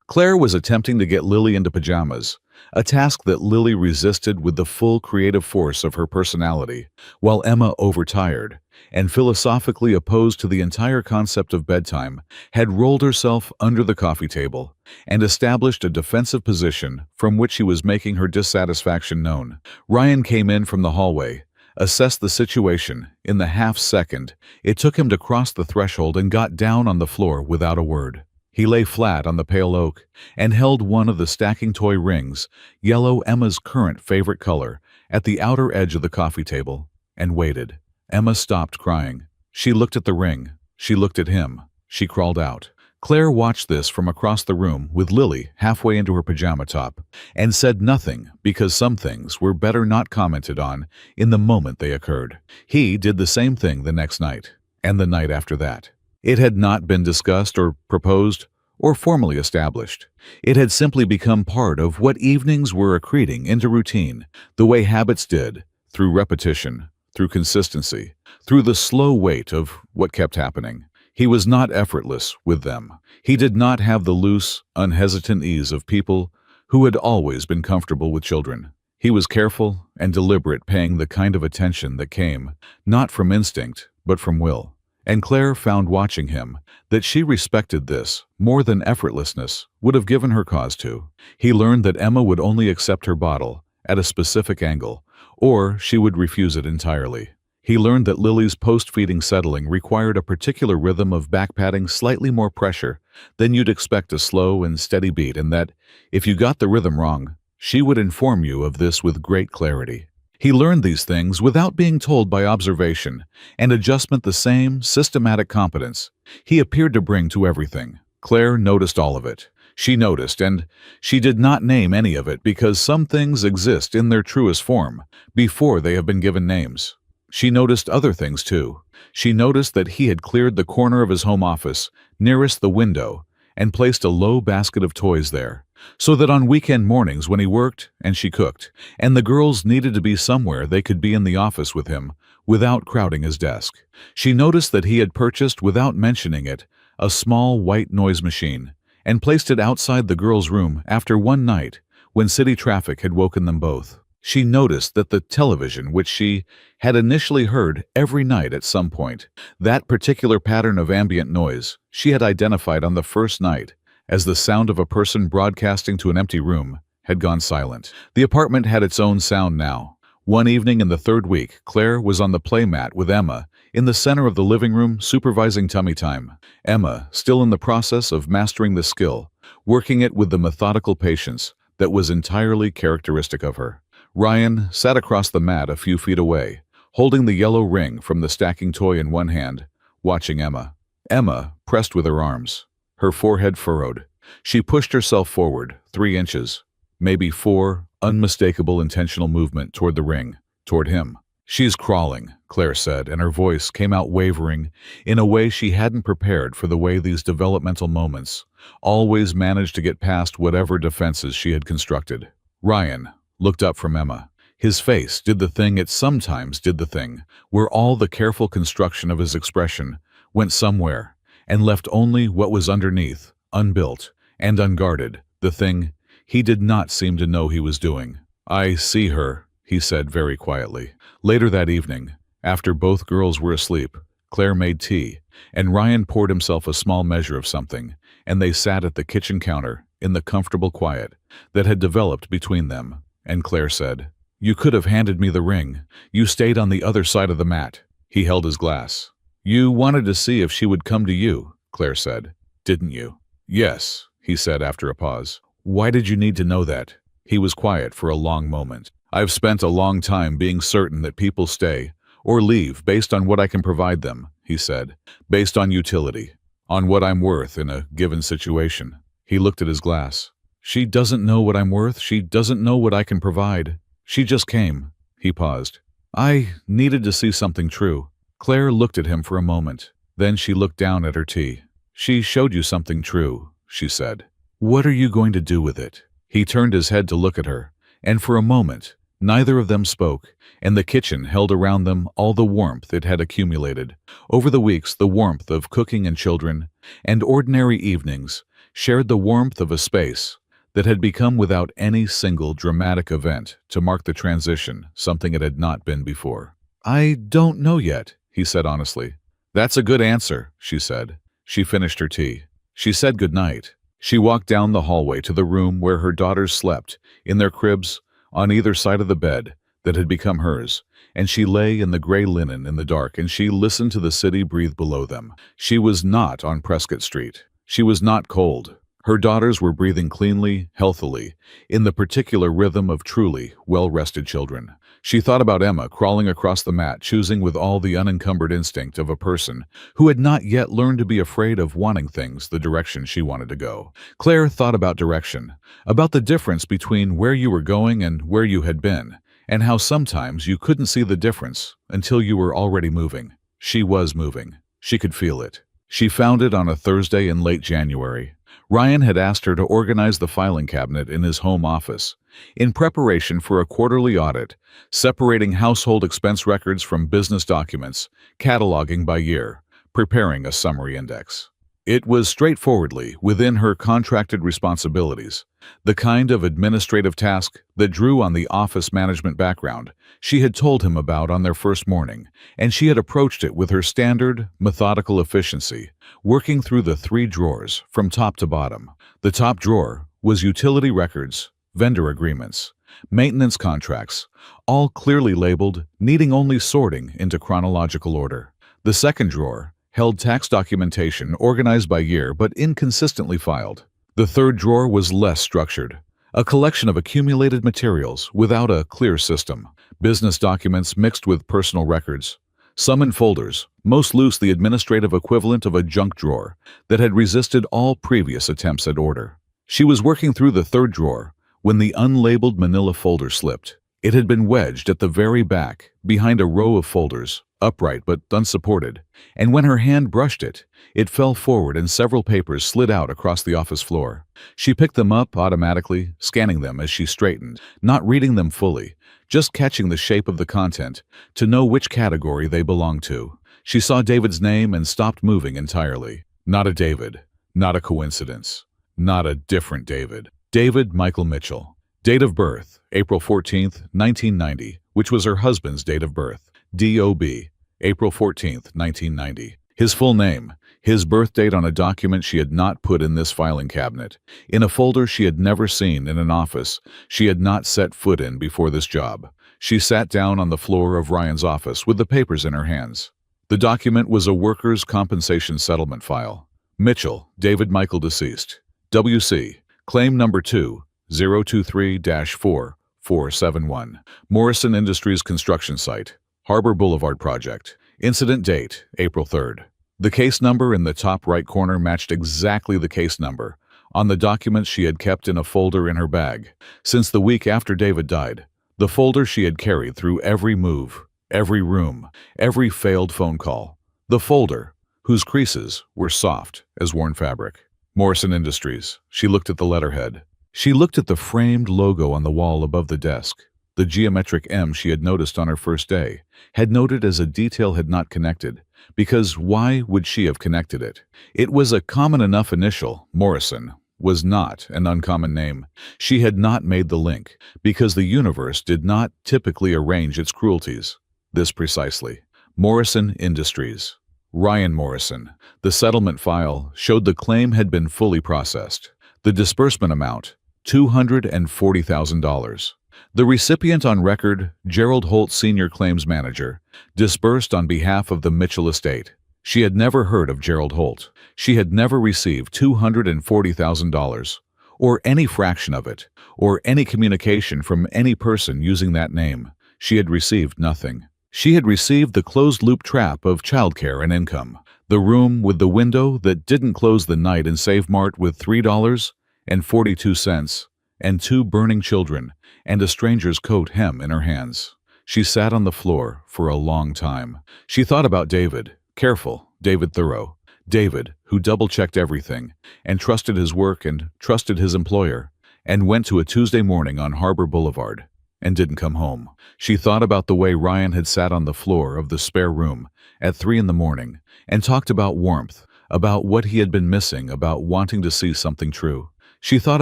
Claire was attempting to get Lily into pajamas, a task that Lily resisted with the full creative force of her personality, while Emma, overtired and philosophically opposed to the entire concept of bedtime, had rolled herself under the coffee table and established a defensive position from which she was making her dissatisfaction known. Ryan came in from the hallway, assessed the situation in the half-second it took him to cross the threshold, and got down on the floor without a word. He lay flat on the pale oak and held one of the stacking toy rings, yellow, Emma's current favorite color, at the outer edge of the coffee table, and waited. Emma stopped crying. She looked at the ring. She looked at him. She crawled out. Claire watched this from across the room with Lily halfway into her pajama top, and said nothing because some things were better not commented on in the moment they occurred. He did the same thing the next night, and the night after that. It had not been discussed or proposed or formally established. It had simply become part of what evenings were accreting into routine, the way habits did, through repetition, through consistency, through the slow weight of what kept happening. He was not effortless with them. He did not have the loose, unhesitant ease of people who had always been comfortable with children. He was careful and deliberate, paying the kind of attention that came not from instinct, but from will. And Claire found watching him that she respected this more than effortlessness would have given her cause to. He learned that Emma would only accept her bottle at a specific angle, or she would refuse it entirely. He learned that Lily's post-feeding settling required a particular rhythm of back-patting, slightly more pressure than you'd expect a slow and steady beat, and that, if you got the rhythm wrong, she would inform you of this with great clarity. He learned these things without being told by observation and adjustment, the same systematic competence he appeared to bring to everything. Claire noticed all of it. She noticed, and she did not name any of it because some things exist in their truest form before they have been given names. She noticed other things too. She noticed that he had cleared the corner of his home office nearest the window and placed a low basket of toys there, so that on weekend mornings when he worked and she cooked, and the girls needed to be somewhere, they could be in the office with him without crowding his desk. She noticed that he had purchased, without mentioning it, a small white noise machine and placed it outside the girls' room after one night when city traffic had woken them both. She noticed that the television, which she had initially heard every night at some point, that particular pattern of ambient noise she had identified on the first night as the sound of a person broadcasting to an empty room, had gone silent. The apartment had its own sound now. One evening in the third week, Claire was on the playmat with Emma in the center of the living room, supervising tummy time. Emma, still in the process of mastering the skill, working it with the methodical patience that was entirely characteristic of her. Ryan sat across the mat a few feet away, holding the yellow ring from the stacking toy in one hand, watching Emma. Emma pressed with her arms, her forehead furrowed. She pushed herself forward 3 inches, maybe 4, unmistakable intentional movement toward the ring, toward him. "She's crawling," Claire said, and her voice came out wavering in a way she hadn't prepared for, the way these developmental moments always managed to get past whatever defenses she had constructed. Ryan looked up from Emma. His face did the thing it sometimes did, the thing where all the careful construction of his expression went somewhere and left only what was underneath, unbuilt and unguarded, the thing he did not seem to know he was doing. "I see her," he said very quietly. Later that evening, after both girls were asleep, Claire made tea, and Ryan poured himself a small measure of something, and they sat at the kitchen counter in the comfortable quiet that had developed between them. And Claire said, "You could have handed me the ring. You stayed on the other side of the mat." He held his glass. "You wanted to see if she would come to you," Claire said. "Didn't you?" "Yes," he said after a pause. "Why did you need to know that?" He was quiet for a long moment. "I've spent a long time being certain that people stay or leave based on what I can provide them," he said. "Based on utility, on what I'm worth in a given situation." He looked at his glass. "She doesn't know what I'm worth. She doesn't know what I can provide. She just came." He paused. "I needed to see something true." Claire looked at him for a moment. Then she looked down at her tea. "She showed you something true," she said. "What are you going to do with it?" He turned his head to look at her, and for a moment, neither of them spoke, and the kitchen held around them all the warmth it had accumulated. Over the weeks, the warmth of cooking and children, and ordinary evenings, shared the warmth of a space that had become, without any single dramatic event to mark the transition, something it had not been before. "I don't know yet," he said honestly. "That's a good answer," she said. She finished her tea. She said goodnight. She walked down the hallway to the room where her daughters slept, in their cribs, on either side of the bed that had become hers, and she lay in the gray linen in the dark, and she listened to the city breathe below them. She was not on Prescott Street. She was not cold. Her daughters were breathing cleanly, healthily, in the particular rhythm of truly well-rested children. She thought about Emma crawling across the mat, choosing with all the unencumbered instinct of a person who had not yet learned to be afraid of wanting things the direction she wanted to go. Claire thought about direction, about the difference between where you were going and where you had been, and how sometimes you couldn't see the difference until you were already moving. She was moving. She could feel it. She found it on a Thursday in late January. Ryan had asked her to organize the filing cabinet in his home office, in preparation for a quarterly audit, separating household expense records from business documents, cataloging by year, preparing a summary index. It was straightforwardly within her contracted responsibilities, the kind of administrative task that drew on the office management background she had told him about on their first morning, and she had approached it with her standard, methodical efficiency, working through the 3 drawers from top to bottom. The top drawer was utility records, vendor agreements, maintenance contracts, all clearly labeled, needing only sorting into chronological order. The second drawer held tax documentation organized by year but inconsistently filed. The third drawer was less structured, a collection of accumulated materials without a clear system, business documents mixed with personal records, some in folders, most loose the administrative equivalent of a junk drawer that had resisted all previous attempts at order. She was working through the third drawer when the unlabeled manila folder slipped. It had been wedged at the very back, behind a row of folders, upright but unsupported, and when her hand brushed it, it fell forward and several papers slid out across the office floor. She picked them up automatically, scanning them as she straightened, not reading them fully, just catching the shape of the content to know which category they belonged to. She saw David's name and stopped moving entirely. Not a David, not a coincidence, not a different David. David Michael Mitchell. Date of birth, April 14th, 1990, which was her husband's date of birth. D.O.B., April 14th, 1990. His full name, his birth date on a document she had not put in this filing cabinet, in a folder she had never seen in an office she had not set foot in before this job. She sat down on the floor of Ryan's office with the papers in her hands. The document was a workers' compensation settlement file. Mitchell, David Michael deceased. W.C., claim number 2023-4471. Morrison Industries construction site. Harbor Boulevard project. Incident date, April 3rd. The case number in the top right corner matched exactly the case number on the document she had kept in a folder in her bag since the week after David died, the folder she had carried through every move, every room, every failed phone call, the folder whose creases were soft as worn fabric. Morrison Industries. She looked at the letterhead. She looked at the framed logo on the wall above the desk. The geometric M she had noticed on her first day, had noted as a detail had not connected, because why would she have connected it? It was a common enough initial. Morrison was not an uncommon name. She had not made the link, because the universe did not typically arrange its cruelties. This precisely. Morrison Industries. Ryan Morrison. The settlement file showed the claim had been fully processed. The disbursement amount, $240,000. The recipient on record, Gerald Holt, Senior Claims Manager, disbursed on behalf of the Mitchell estate. She had never heard of Gerald Holt. She had never received $240,000, or any fraction of it, or any communication from any person using that name. She had received nothing. She had received the closed-loop trap of childcare and income, the room with the window that didn't close the night in Save Mart with $3.42, and 2 burning children, and a stranger's coat hem in her hands. She sat on the floor for a long time. She thought about David, careful, David thorough, David who double-checked everything, and trusted his work and trusted his employer, and went to a Tuesday morning on Harbor Boulevard, and didn't come home. She thought about the way Ryan had sat on the floor of the spare room at 3 in the morning, and talked about warmth, about what he had been missing, about wanting to see something true. She thought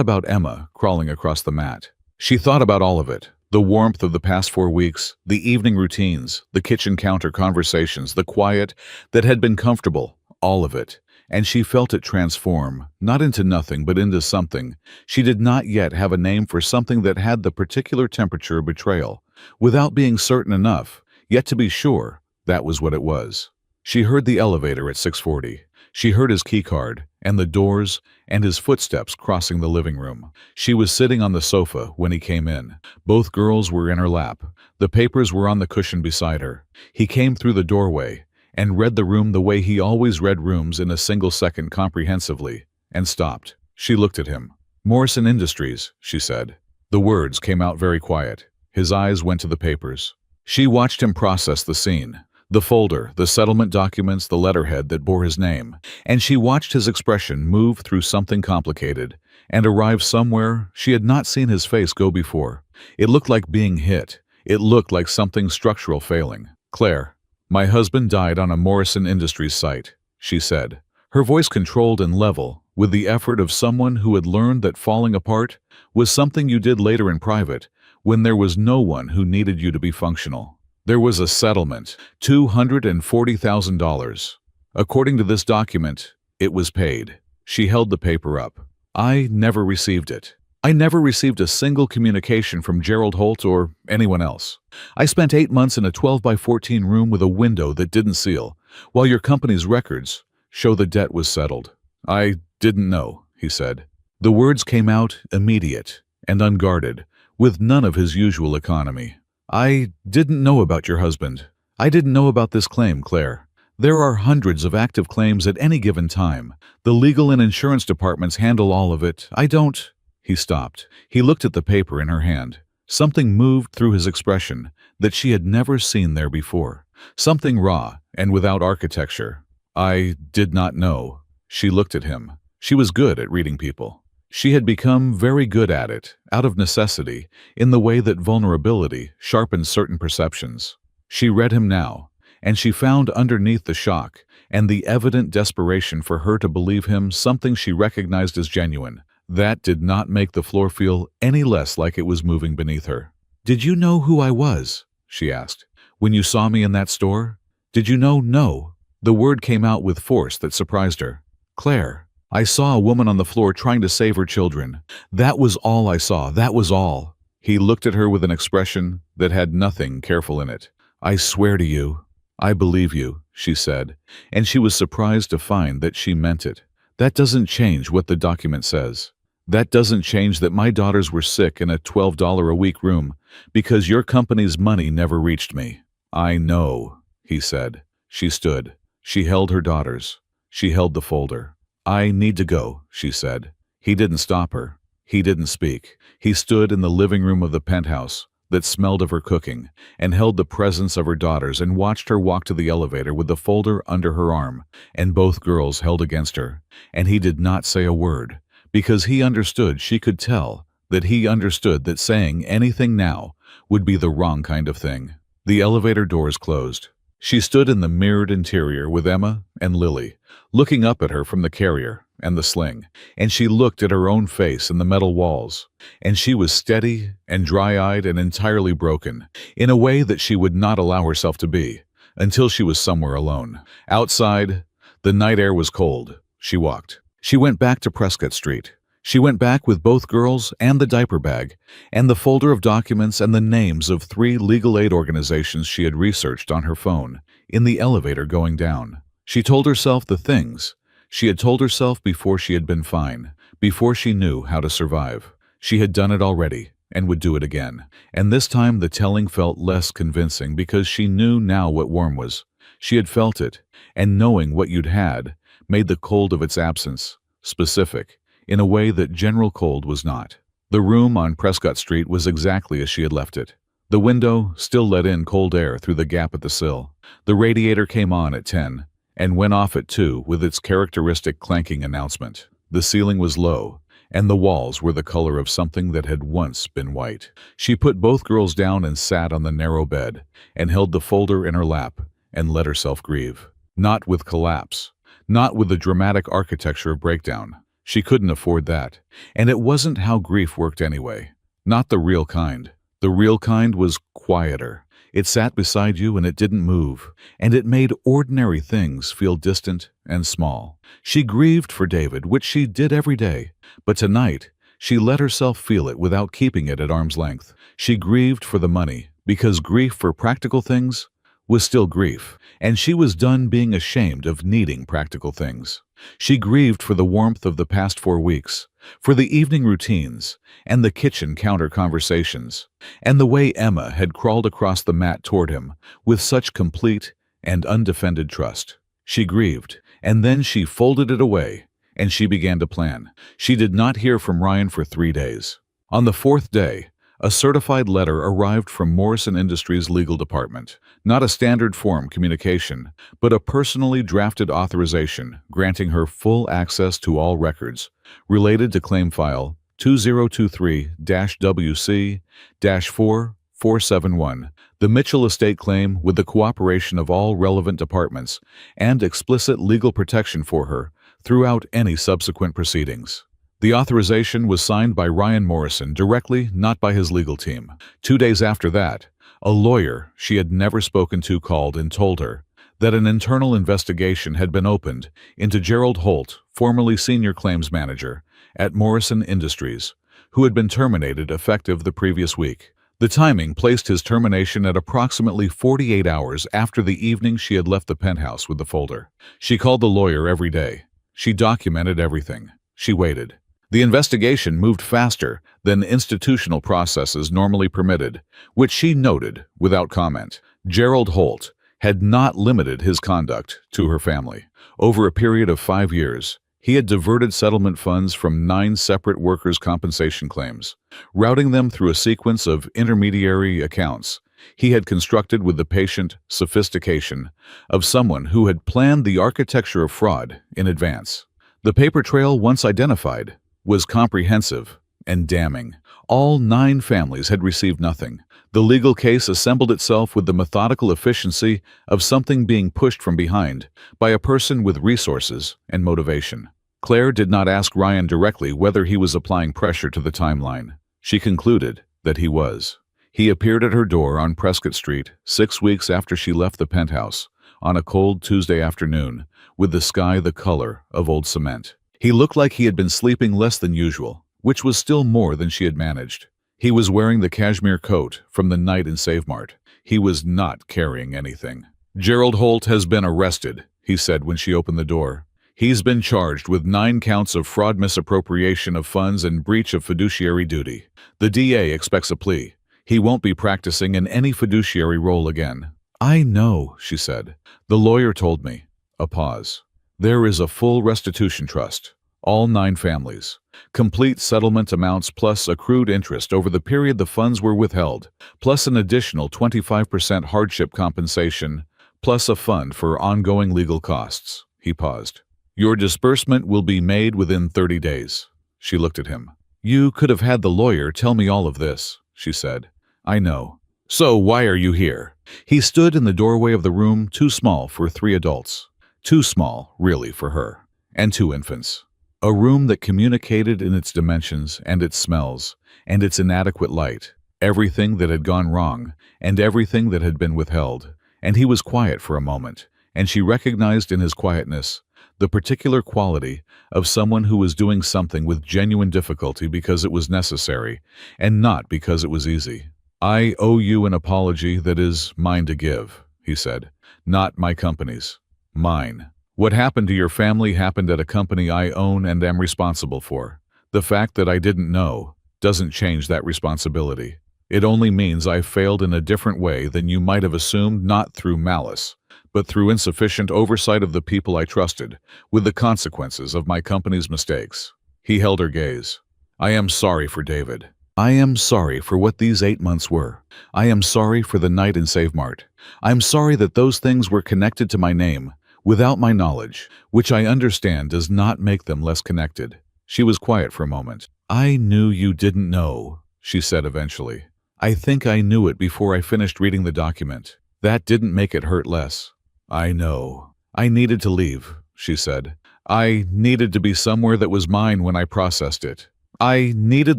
about Emma crawling across the mat. She thought about all of it, the warmth of the past 4 weeks, the evening routines, the kitchen counter conversations, the quiet that had been comfortable, all of it. And she felt it transform, not into nothing, but into something. She did not yet have a name for something that had the particular temperature of betrayal, without being certain enough, yet to be sure that was what it was. She heard the elevator at 6:40. She heard his keycard, and the doors, and his footsteps crossing the living room. She was sitting on the sofa when he came in. Both girls were in her lap. The papers were on the cushion beside her. He came through the doorway, and read the room the way he always read rooms in a single second comprehensively, and stopped. She looked at him. Morrison Industries, she said. The words came out very quiet. His eyes went to the papers. She watched him process the scene. The folder, the settlement documents, the letterhead that bore his name, and she watched his expression move through something complicated and arrive somewhere she had not seen his face go before. It looked like being hit. It looked like something structural failing. Claire, my husband died on a Morrison Industries site, she said. Her voice controlled and level, with the effort of someone who had learned that falling apart was something you did later in private, when there was no one who needed you to be functional. There was a settlement, $240,000. According to this document, it was paid. She held the paper up. I never received it. I never received a single communication from Gerald Holt or anyone else. I spent 8 months in a 12 by 14 room with a window that didn't seal, while your company's records show the debt was settled. I didn't know, he said. The words came out immediate and unguarded, with none of his usual economy. I didn't know about your husband. I didn't know about this claim, Claire. There are hundreds of active claims at any given time. The legal and insurance departments handle all of it. I don't... He stopped. He looked at the paper in her hand. Something moved through his expression that she had never seen there before. Something raw and without architecture. I did not know. She looked at him. She was good at reading people. She had become very good at it, out of necessity, in the way that vulnerability sharpens certain perceptions. She read him now, and she found underneath the shock and the evident desperation for her to believe him something she recognized as genuine. That did not make the floor feel any less like it was moving beneath her. "Did you know who I was?" she asked. "When you saw me in that store? Did you know?" "No." The word came out with force that surprised her. "Claire, I saw a woman on the floor trying to save her children. That was all I saw. That was all." He looked at her with an expression that had nothing careful in it. "I swear to you, I believe you," she said, and she was surprised to find that she meant it. "That doesn't change what the document says. That doesn't change that my daughters were sick in a $12 a week room because your company's money never reached me." "I know," he said. She stood. She held her daughters. She held the folder. "I need to go," she said. He didn't stop her. He didn't speak. He stood in the living room of the penthouse that smelled of her cooking and held the presence of her daughters and watched her walk to the elevator with the folder under her arm and both girls held against her. And he did not say a word, because he understood she could tell that he understood that saying anything now would be the wrong kind of thing. The elevator doors closed. She stood in the mirrored interior with Emma and Lily, looking up at her from the carrier and the sling, and she looked at her own face in the metal walls, and she was steady and dry-eyed and entirely broken, in a way that she would not allow herself to be, until she was somewhere alone. Outside, the night air was cold. She walked. She went back to Prescott Street. She went back with both girls and the diaper bag, and the folder of documents and the names of 3 legal aid organizations she had researched on her phone, in the elevator going down. She told herself the things she had told herself before she had been fine, before she knew how to survive. She had done it already, and would do it again. And this time the telling felt less convincing because she knew now what warm was. She had felt it, and knowing what you'd had made the cold of its absence specific, in a way that general cold was not. The room on Prescott Street was exactly as she had left it. The window still let in cold air through the gap at the sill. The radiator came on at 10 and went off at 2 with its characteristic clanking announcement. The ceiling was low, and the walls were the color of something that had once been white. She put both girls down and sat on the narrow bed, and held the folder in her lap, and let herself grieve. Not with collapse. Not with the dramatic architecture of breakdown. She couldn't afford that. And it wasn't how grief worked anyway. Not the real kind. The real kind was quieter. It sat beside you and it didn't move, and it made ordinary things feel distant and small. She grieved for David, which she did every day, but tonight she let herself feel it without keeping it at arm's length. She grieved for the money, because grief for practical things was still grief, and she was done being ashamed of needing practical things. She grieved for the warmth of the past 4 weeks, for the evening routines and the kitchen counter conversations, and the way Emma had crawled across the mat toward him with such complete and undefended trust. She grieved, and then she folded it away, and she began to plan. She did not hear from Ryan for 3 days. On the 4th day, a certified letter arrived from Morrison Industries' legal department. Not a standard form communication, but a personally drafted authorization granting her full access to all records related to claim file 2023-WC-4471, the Mitchell estate claim, with the cooperation of all relevant departments and explicit legal protection for her throughout any subsequent proceedings. The authorization was signed by Ryan Morrison directly, not by his legal team. 2 days after that, a lawyer she had never spoken to called and told her that an internal investigation had been opened into Gerald Holt, formerly senior claims manager at Morrison Industries, who had been terminated effective the previous week. The timing placed his termination at approximately 48 hours after the evening she had left the penthouse with the folder. She called the lawyer every day. She documented everything. She waited. The investigation moved faster than institutional processes normally permitted, which she noted without comment. Gerald Holt had not limited his conduct to her family. Over a period of 5 years, he had diverted settlement funds from 9 separate workers' compensation claims, routing them through a sequence of intermediary accounts. He had constructed with the patient sophistication of someone who had planned the architecture of fraud in advance. The paper trail, once identified, was comprehensive and damning. All 9 families had received nothing. The legal case assembled itself with the methodical efficiency of something being pushed from behind by a person with resources and motivation. Claire did not ask Ryan directly whether he was applying pressure to the timeline. She concluded that he was. He appeared at her door on Prescott Street 6 weeks after she left the penthouse, on a cold Tuesday afternoon, with the sky the color of old cement. He looked like he had been sleeping less than usual, which was still more than she had managed. He was wearing the cashmere coat from the night in Save Mart. He was not carrying anything. "Gerald Holt has been arrested," he said when she opened the door. "He's been charged with 9 counts of fraud, misappropriation of funds, and breach of fiduciary duty. The DA expects a plea. He won't be practicing in any fiduciary role again." "I know," she said. "The lawyer told me." A pause. "There is a full restitution trust. All 9 families. Complete settlement amounts plus accrued interest over the period the funds were withheld, plus an additional 25% hardship compensation, plus a fund for ongoing legal costs." He paused. "Your disbursement will be made within 30 days. She looked at him. "You could have had the lawyer tell me all of this," she said. "I know. So why are you here?" He stood in the doorway of the room, too small for 3 adults. Too small, really, for her. And 2 infants. A room that communicated in its dimensions and its smells and its inadequate light, everything that had gone wrong and everything that had been withheld. And he was quiet for a moment, and she recognized in his quietness the particular quality of someone who was doing something with genuine difficulty because it was necessary and not because it was easy. "I owe you an apology that is mine to give," he said. "Not my company's. Mine. What happened to your family happened at a company I own and am responsible for. The fact that I didn't know doesn't change that responsibility. It only means I failed in a different way than you might have assumed, not through malice, but through insufficient oversight of the people I trusted, with the consequences of my company's mistakes." He held her gaze. "I am sorry for David. I am sorry for what these 8 months were. I am sorry for the night in Save Mart. I am sorry that those things were connected to my name, without my knowledge, which I understand does not make them less connected." She was quiet for a moment. "I knew you didn't know," she said eventually. "I think I knew it before I finished reading the document. That didn't make it hurt less." "I know. I needed to leave," she said. "I needed to be somewhere that was mine when I processed it. I needed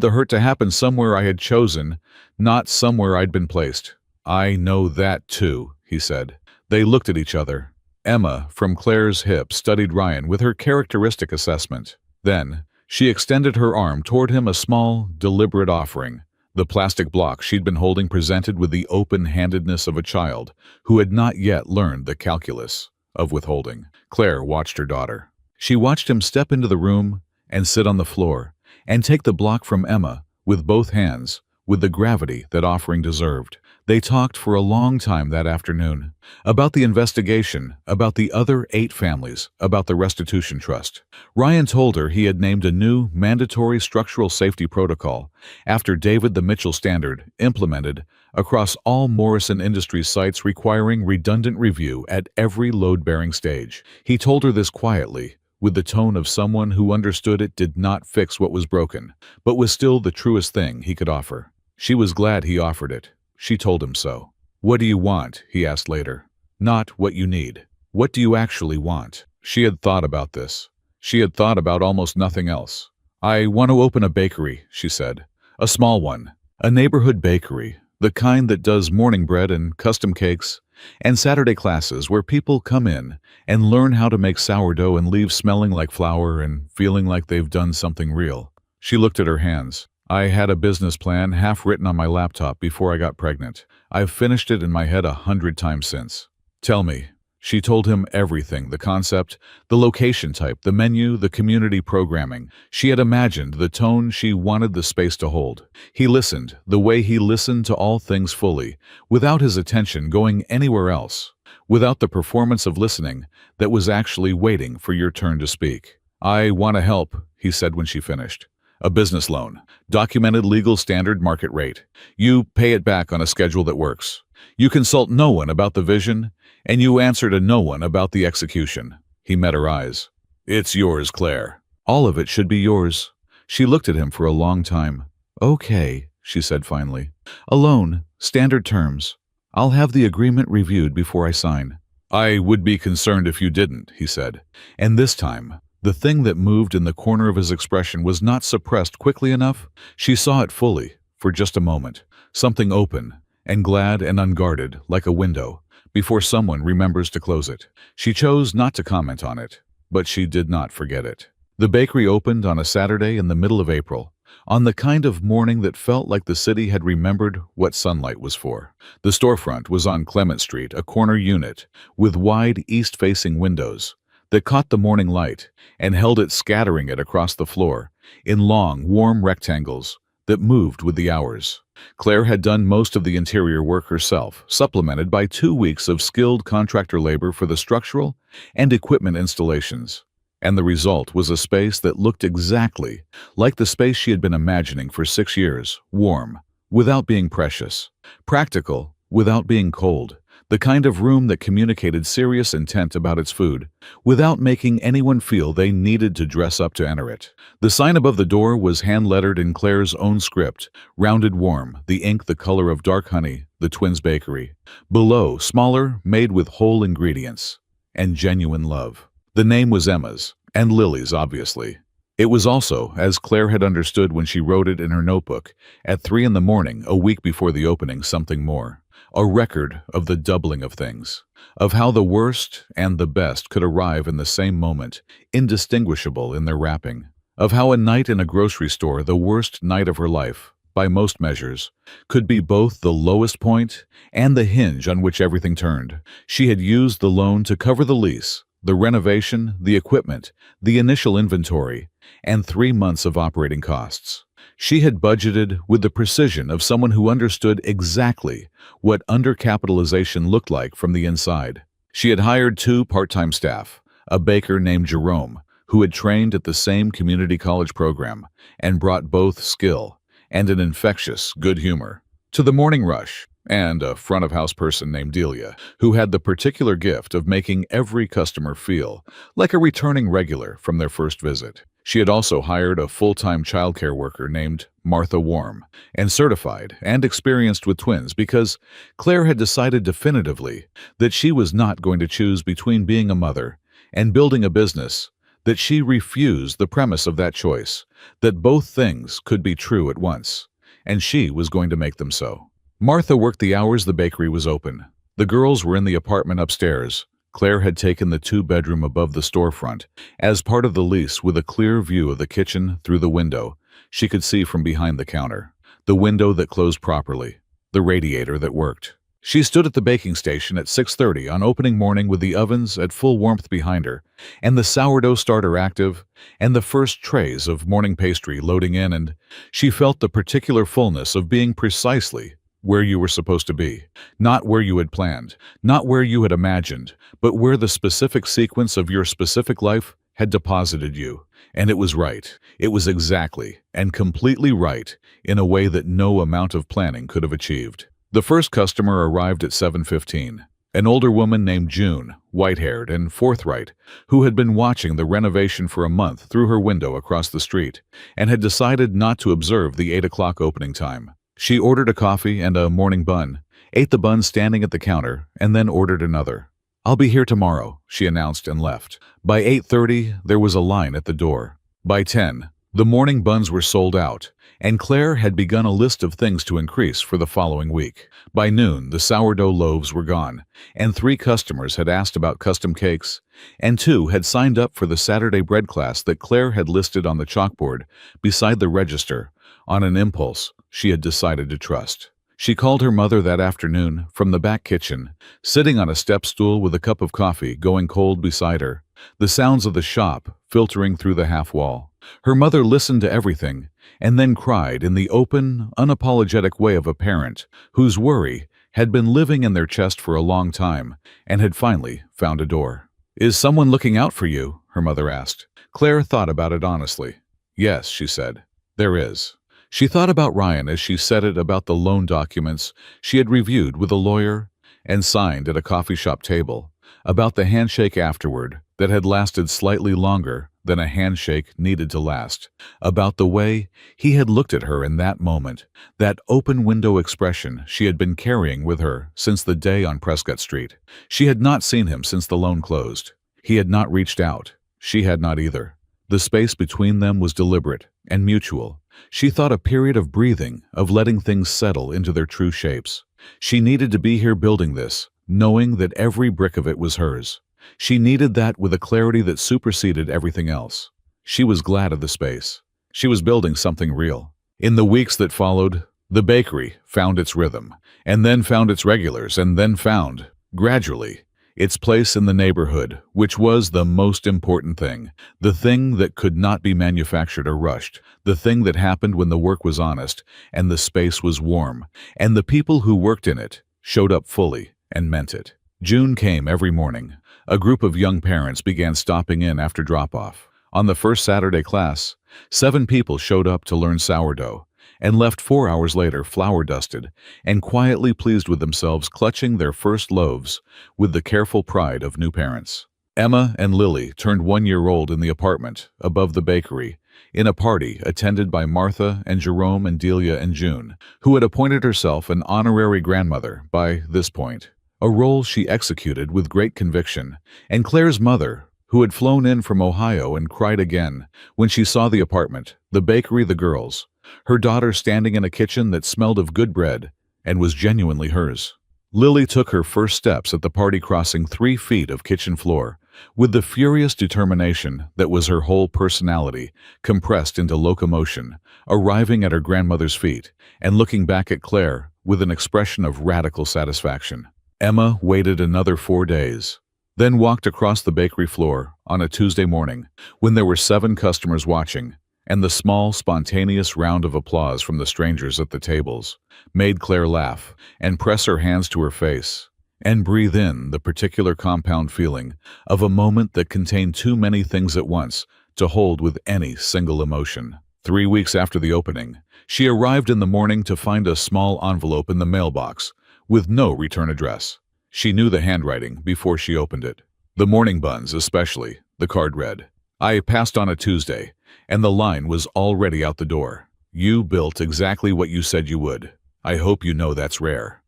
the hurt to happen somewhere I had chosen, not somewhere I'd been placed." "I know that too," he said. They looked at each other. Emma, from Claire's hip, studied Ryan with her characteristic assessment. Then, she extended her arm toward him, a small, deliberate offering. The plastic block she'd been holding presented with the open-handedness of a child who had not yet learned the calculus of withholding. Claire watched her daughter. She watched him step into the room and sit on the floor and take the block from Emma with both hands, with the gravity that offering deserved. They talked for a long time that afternoon about the investigation, about the other 8 families, about the restitution trust. Ryan told her he had named a new mandatory structural safety protocol after David the Mitchell standard, implemented across all Morrison Industries sites, requiring redundant review at every load-bearing stage. He told her this quietly, with the tone of someone who understood it did not fix what was broken, but was still the truest thing he could offer. She was glad he offered it. She told him so. "What do you want?" he asked later. "Not what you need. What do you actually want?" She had thought about this. She had thought about almost nothing else. "I want to open a bakery," she said. "A small one. A neighborhood bakery. The kind that does morning bread and custom cakes, and Saturday classes where people come in and learn how to make sourdough and leave smelling like flour and feeling like they've done something real." She looked at her hands. "I had a business plan half written on my laptop before I got pregnant. I've finished it in my head 100 times since." "Tell me." She told him everything, the concept, the location type, the menu, the community programming. She had imagined the tone she wanted the space to hold. He listened, the way he listened to all things fully, without his attention going anywhere else, without the performance of listening that was actually waiting for your turn to speak. "I want to help," he said when she finished. "A business loan. Documented legal standard market rate. You pay it back on a schedule that works. You consult no one about the vision, and you answer to no one about the execution." He met her eyes. "It's yours, Claire. All of it should be yours." She looked at him for a long time. "Okay," she said finally. "A loan, standard terms. I'll have the agreement reviewed before I sign." "I would be concerned if you didn't," he said. And this time, the thing that moved in the corner of his expression was not suppressed quickly enough. She saw it fully, for just a moment. Something open, and glad and unguarded, like a window, before someone remembers to close it. She chose not to comment on it, but she did not forget it. The bakery opened on a Saturday in the middle of April, on the kind of morning that felt like the city had remembered what sunlight was for. The storefront was on Clement Street, a corner unit, with wide east-facing windows that caught the morning light and held it, scattering it across the floor in long, warm rectangles that moved with the hours. Claire had done most of the interior work herself, supplemented by 2 weeks of skilled contractor labor for the structural and equipment installations. And the result was a space that looked exactly like the space she had been imagining for 6 years, warm, without being precious, practical, without being cold, the kind of room that communicated serious intent about its food, without making anyone feel they needed to dress up to enter it. The sign above the door was hand-lettered in Claire's own script, rounded warm, the ink the color of dark honey, the twins' bakery. Below, smaller, made with whole ingredients, and genuine love. The name was Emma's, and Lily's, obviously. It was also, as Claire had understood when she wrote it in her notebook, at 3 in the morning, a week before the opening, something more. A record of the doubling of things, of how the worst and the best could arrive in the same moment, indistinguishable in their wrapping, of how a night in a grocery store, the worst night of her life, by most measures, could be both the lowest point and the hinge on which everything turned. She had used the loan to cover the lease, the renovation, the equipment, the initial inventory, and 3 months of operating costs. She had budgeted with the precision of someone who understood exactly what undercapitalization looked like from the inside. She had hired 2 part-time staff, a baker named Jerome, who had trained at the same community college program and brought both skill and an infectious good humor to the morning rush, and a front-of-house person named Delia, who had the particular gift of making every customer feel like a returning regular from their first visit. She had also hired a full-time childcare worker named Martha Warm, and certified and experienced with twins, because Claire had decided definitively that she was not going to choose between being a mother and building a business, that she refused the premise of that choice, that both things could be true at once, and she was going to make them so. Martha worked the hours the bakery was open. The girls were in the apartment upstairs. Claire had taken the 2-bedroom above the storefront as part of the lease, with a clear view of the kitchen through the window she could see from behind the counter, the window that closed properly, the radiator that worked. She stood at the baking station at 6:30 on opening morning, with the ovens at full warmth behind her, and the sourdough starter active, and the first trays of morning pastry loading in, and she felt the particular fullness of being precisely where you were supposed to be, not where you had planned, not where you had imagined, but where the specific sequence of your specific life had deposited you. And it was right. It was exactly and completely right, in a way that no amount of planning could have achieved. The first customer arrived at 7:15, an older woman named June, white-haired and forthright, who had been watching the renovation for a month through her window across the street, and had decided not to observe the 8 o'clock opening time. She ordered a coffee and a morning bun, ate the bun standing at the counter, and then ordered another. "I'll be here tomorrow," she announced and left. By 8:30, there was a line at the door. By 10, the morning buns were sold out, and Claire had begun a list of things to increase for the following week. By noon, the sourdough loaves were gone, and 3 customers had asked about custom cakes, and 2 had signed up for the Saturday bread class that Claire had listed on the chalkboard beside the register. On an impulse, she had decided to trust. She called her mother that afternoon from the back kitchen, sitting on a step stool with a cup of coffee going cold beside her, the sounds of the shop filtering through the half wall. Her mother listened to everything and then cried in the open, unapologetic way of a parent whose worry had been living in their chest for a long time and had finally found a door. "Is someone looking out for you?" her mother asked. Claire thought about it honestly. "Yes," she said, "there is." She thought about Ryan as she said it, about the loan documents she had reviewed with a lawyer and signed at a coffee shop table, about the handshake afterward that had lasted slightly longer than a handshake needed to last, about the way he had looked at her in that moment, that open window expression she had been carrying with her since the day on Prescott Street. She had not seen him since the loan closed. He had not reached out. She had not either. The space between them was deliberate and mutual. She thought a period of breathing, of letting things settle into their true shapes. She needed to be here building this, knowing that every brick of it was hers. She needed that with a clarity that superseded everything else. She was glad of the space. She was building something real. In the weeks that followed, the bakery found its rhythm, and then found its regulars, and then found, gradually, its place in the neighborhood, which was the most important thing, the thing that could not be manufactured or rushed, the thing that happened when the work was honest and the space was warm, and the people who worked in it showed up fully and meant it. June came every morning. A group of young parents began stopping in after drop-off. On the first Saturday class, 7 people showed up to learn sourdough, and left 4 hours later flour-dusted and quietly pleased with themselves, clutching their first loaves with the careful pride of new parents. Emma and Lily turned 1-year-old in the apartment above the bakery in a party attended by Martha and Jerome and Delia and June, who had appointed herself an honorary grandmother by this point, a role she executed with great conviction, and Claire's mother, who had flown in from Ohio and cried again when she saw the apartment, the bakery, the girls, her daughter standing in a kitchen that smelled of good bread and was genuinely hers. Lily took her first steps at the party, crossing 3 feet of kitchen floor, with the furious determination that was her whole personality compressed into locomotion, arriving at her grandmother's feet and looking back at Claire with an expression of radical satisfaction. Emma waited another 4 days, then walked across the bakery floor on a Tuesday morning when there were 7 customers watching, and the small, spontaneous round of applause from the strangers at the tables made Claire laugh and press her hands to her face and breathe in the particular compound feeling of a moment that contained too many things at once to hold with any single emotion. 3 weeks after the opening, she arrived in the morning to find a small envelope in the mailbox with no return address. She knew the handwriting before she opened it. The morning buns especially, the card read. "I passed on a Tuesday, and the line was already out the door. You built exactly what you said you would. I hope you know that's rare."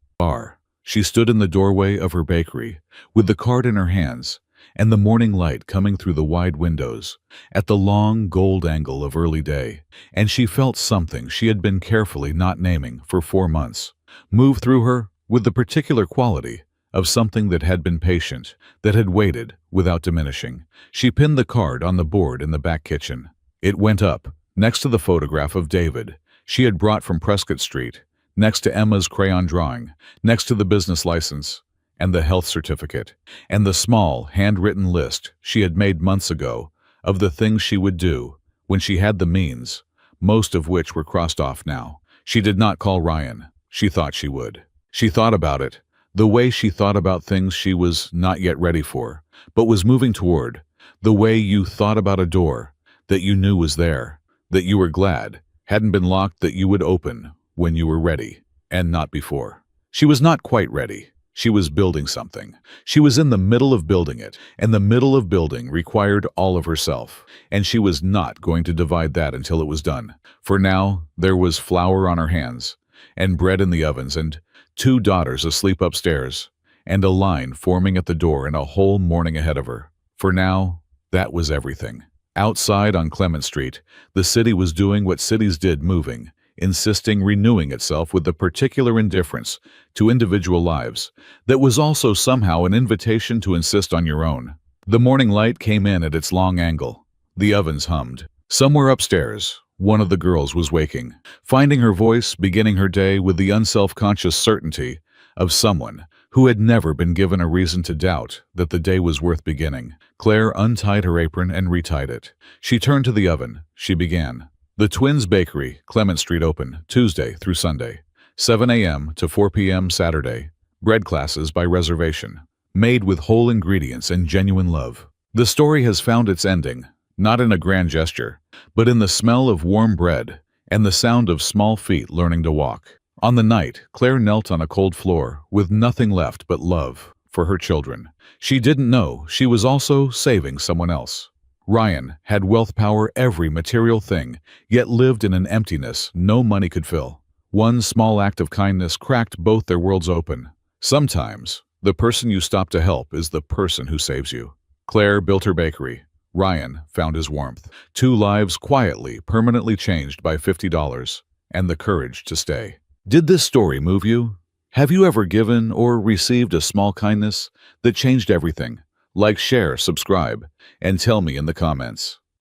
She stood in the doorway of her bakery, with the card in her hands, and the morning light coming through the wide windows, at the long gold angle of early day, and she felt something she had been carefully not naming for 4 months move through her with the particular quality of something that had been patient, that had waited without diminishing. She pinned the card on the board in the back kitchen. It went up, next to the photograph of David she had brought from Prescott Street, next to Emma's crayon drawing, next to the business license, and the health certificate, and the small, handwritten list she had made months ago of the things she would do when she had the means, most of which were crossed off now. She did not call Ryan. She thought she would. She thought about it, the way she thought about things she was not yet ready for, but was moving toward, the way you thought about a door that you knew was there, that you were glad hadn't been locked, that you would open when you were ready, and not before. She was not quite ready. She was building something. She was in the middle of building it, and the middle of building required all of herself, and she was not going to divide that until it was done. For now, there was flour on her hands, and bread in the ovens, and 2 daughters asleep upstairs, and a line forming at the door and a whole morning ahead of her. For now, that was everything. Outside on Clement Street, the city was doing what cities did, moving, insisting, renewing itself with a particular indifference to individual lives that was also somehow an invitation to insist on your own. The morning light came in at its long angle. The ovens hummed. Somewhere upstairs, one of the girls was waking, finding her voice, beginning her day with the unself-conscious certainty of someone who had never been given a reason to doubt that the day was worth beginning. Claire untied her apron and retied it. She turned to the oven. She began. The Twins Bakery, Clement Street, open, Tuesday through Sunday, 7 a.m. to 4 p.m. Saturday. Bread classes by reservation. Made with whole ingredients and genuine love. The story has found its ending, not in a grand gesture, but in the smell of warm bread and the sound of small feet learning to walk. On the night, Claire knelt on a cold floor with nothing left but love for her children. She didn't know she was also saving someone else. Ryan had wealth, power, every material thing, yet lived in an emptiness no money could fill. One small act of kindness cracked both their worlds open. Sometimes, the person you stop to help is the person who saves you. Claire built her bakery. Ryan found his warmth. Two lives quietly, permanently changed by $50 and the courage to stay. Did this story move you? Have you ever given or received a small kindness that changed everything? Like, share, subscribe, and tell me in the comments.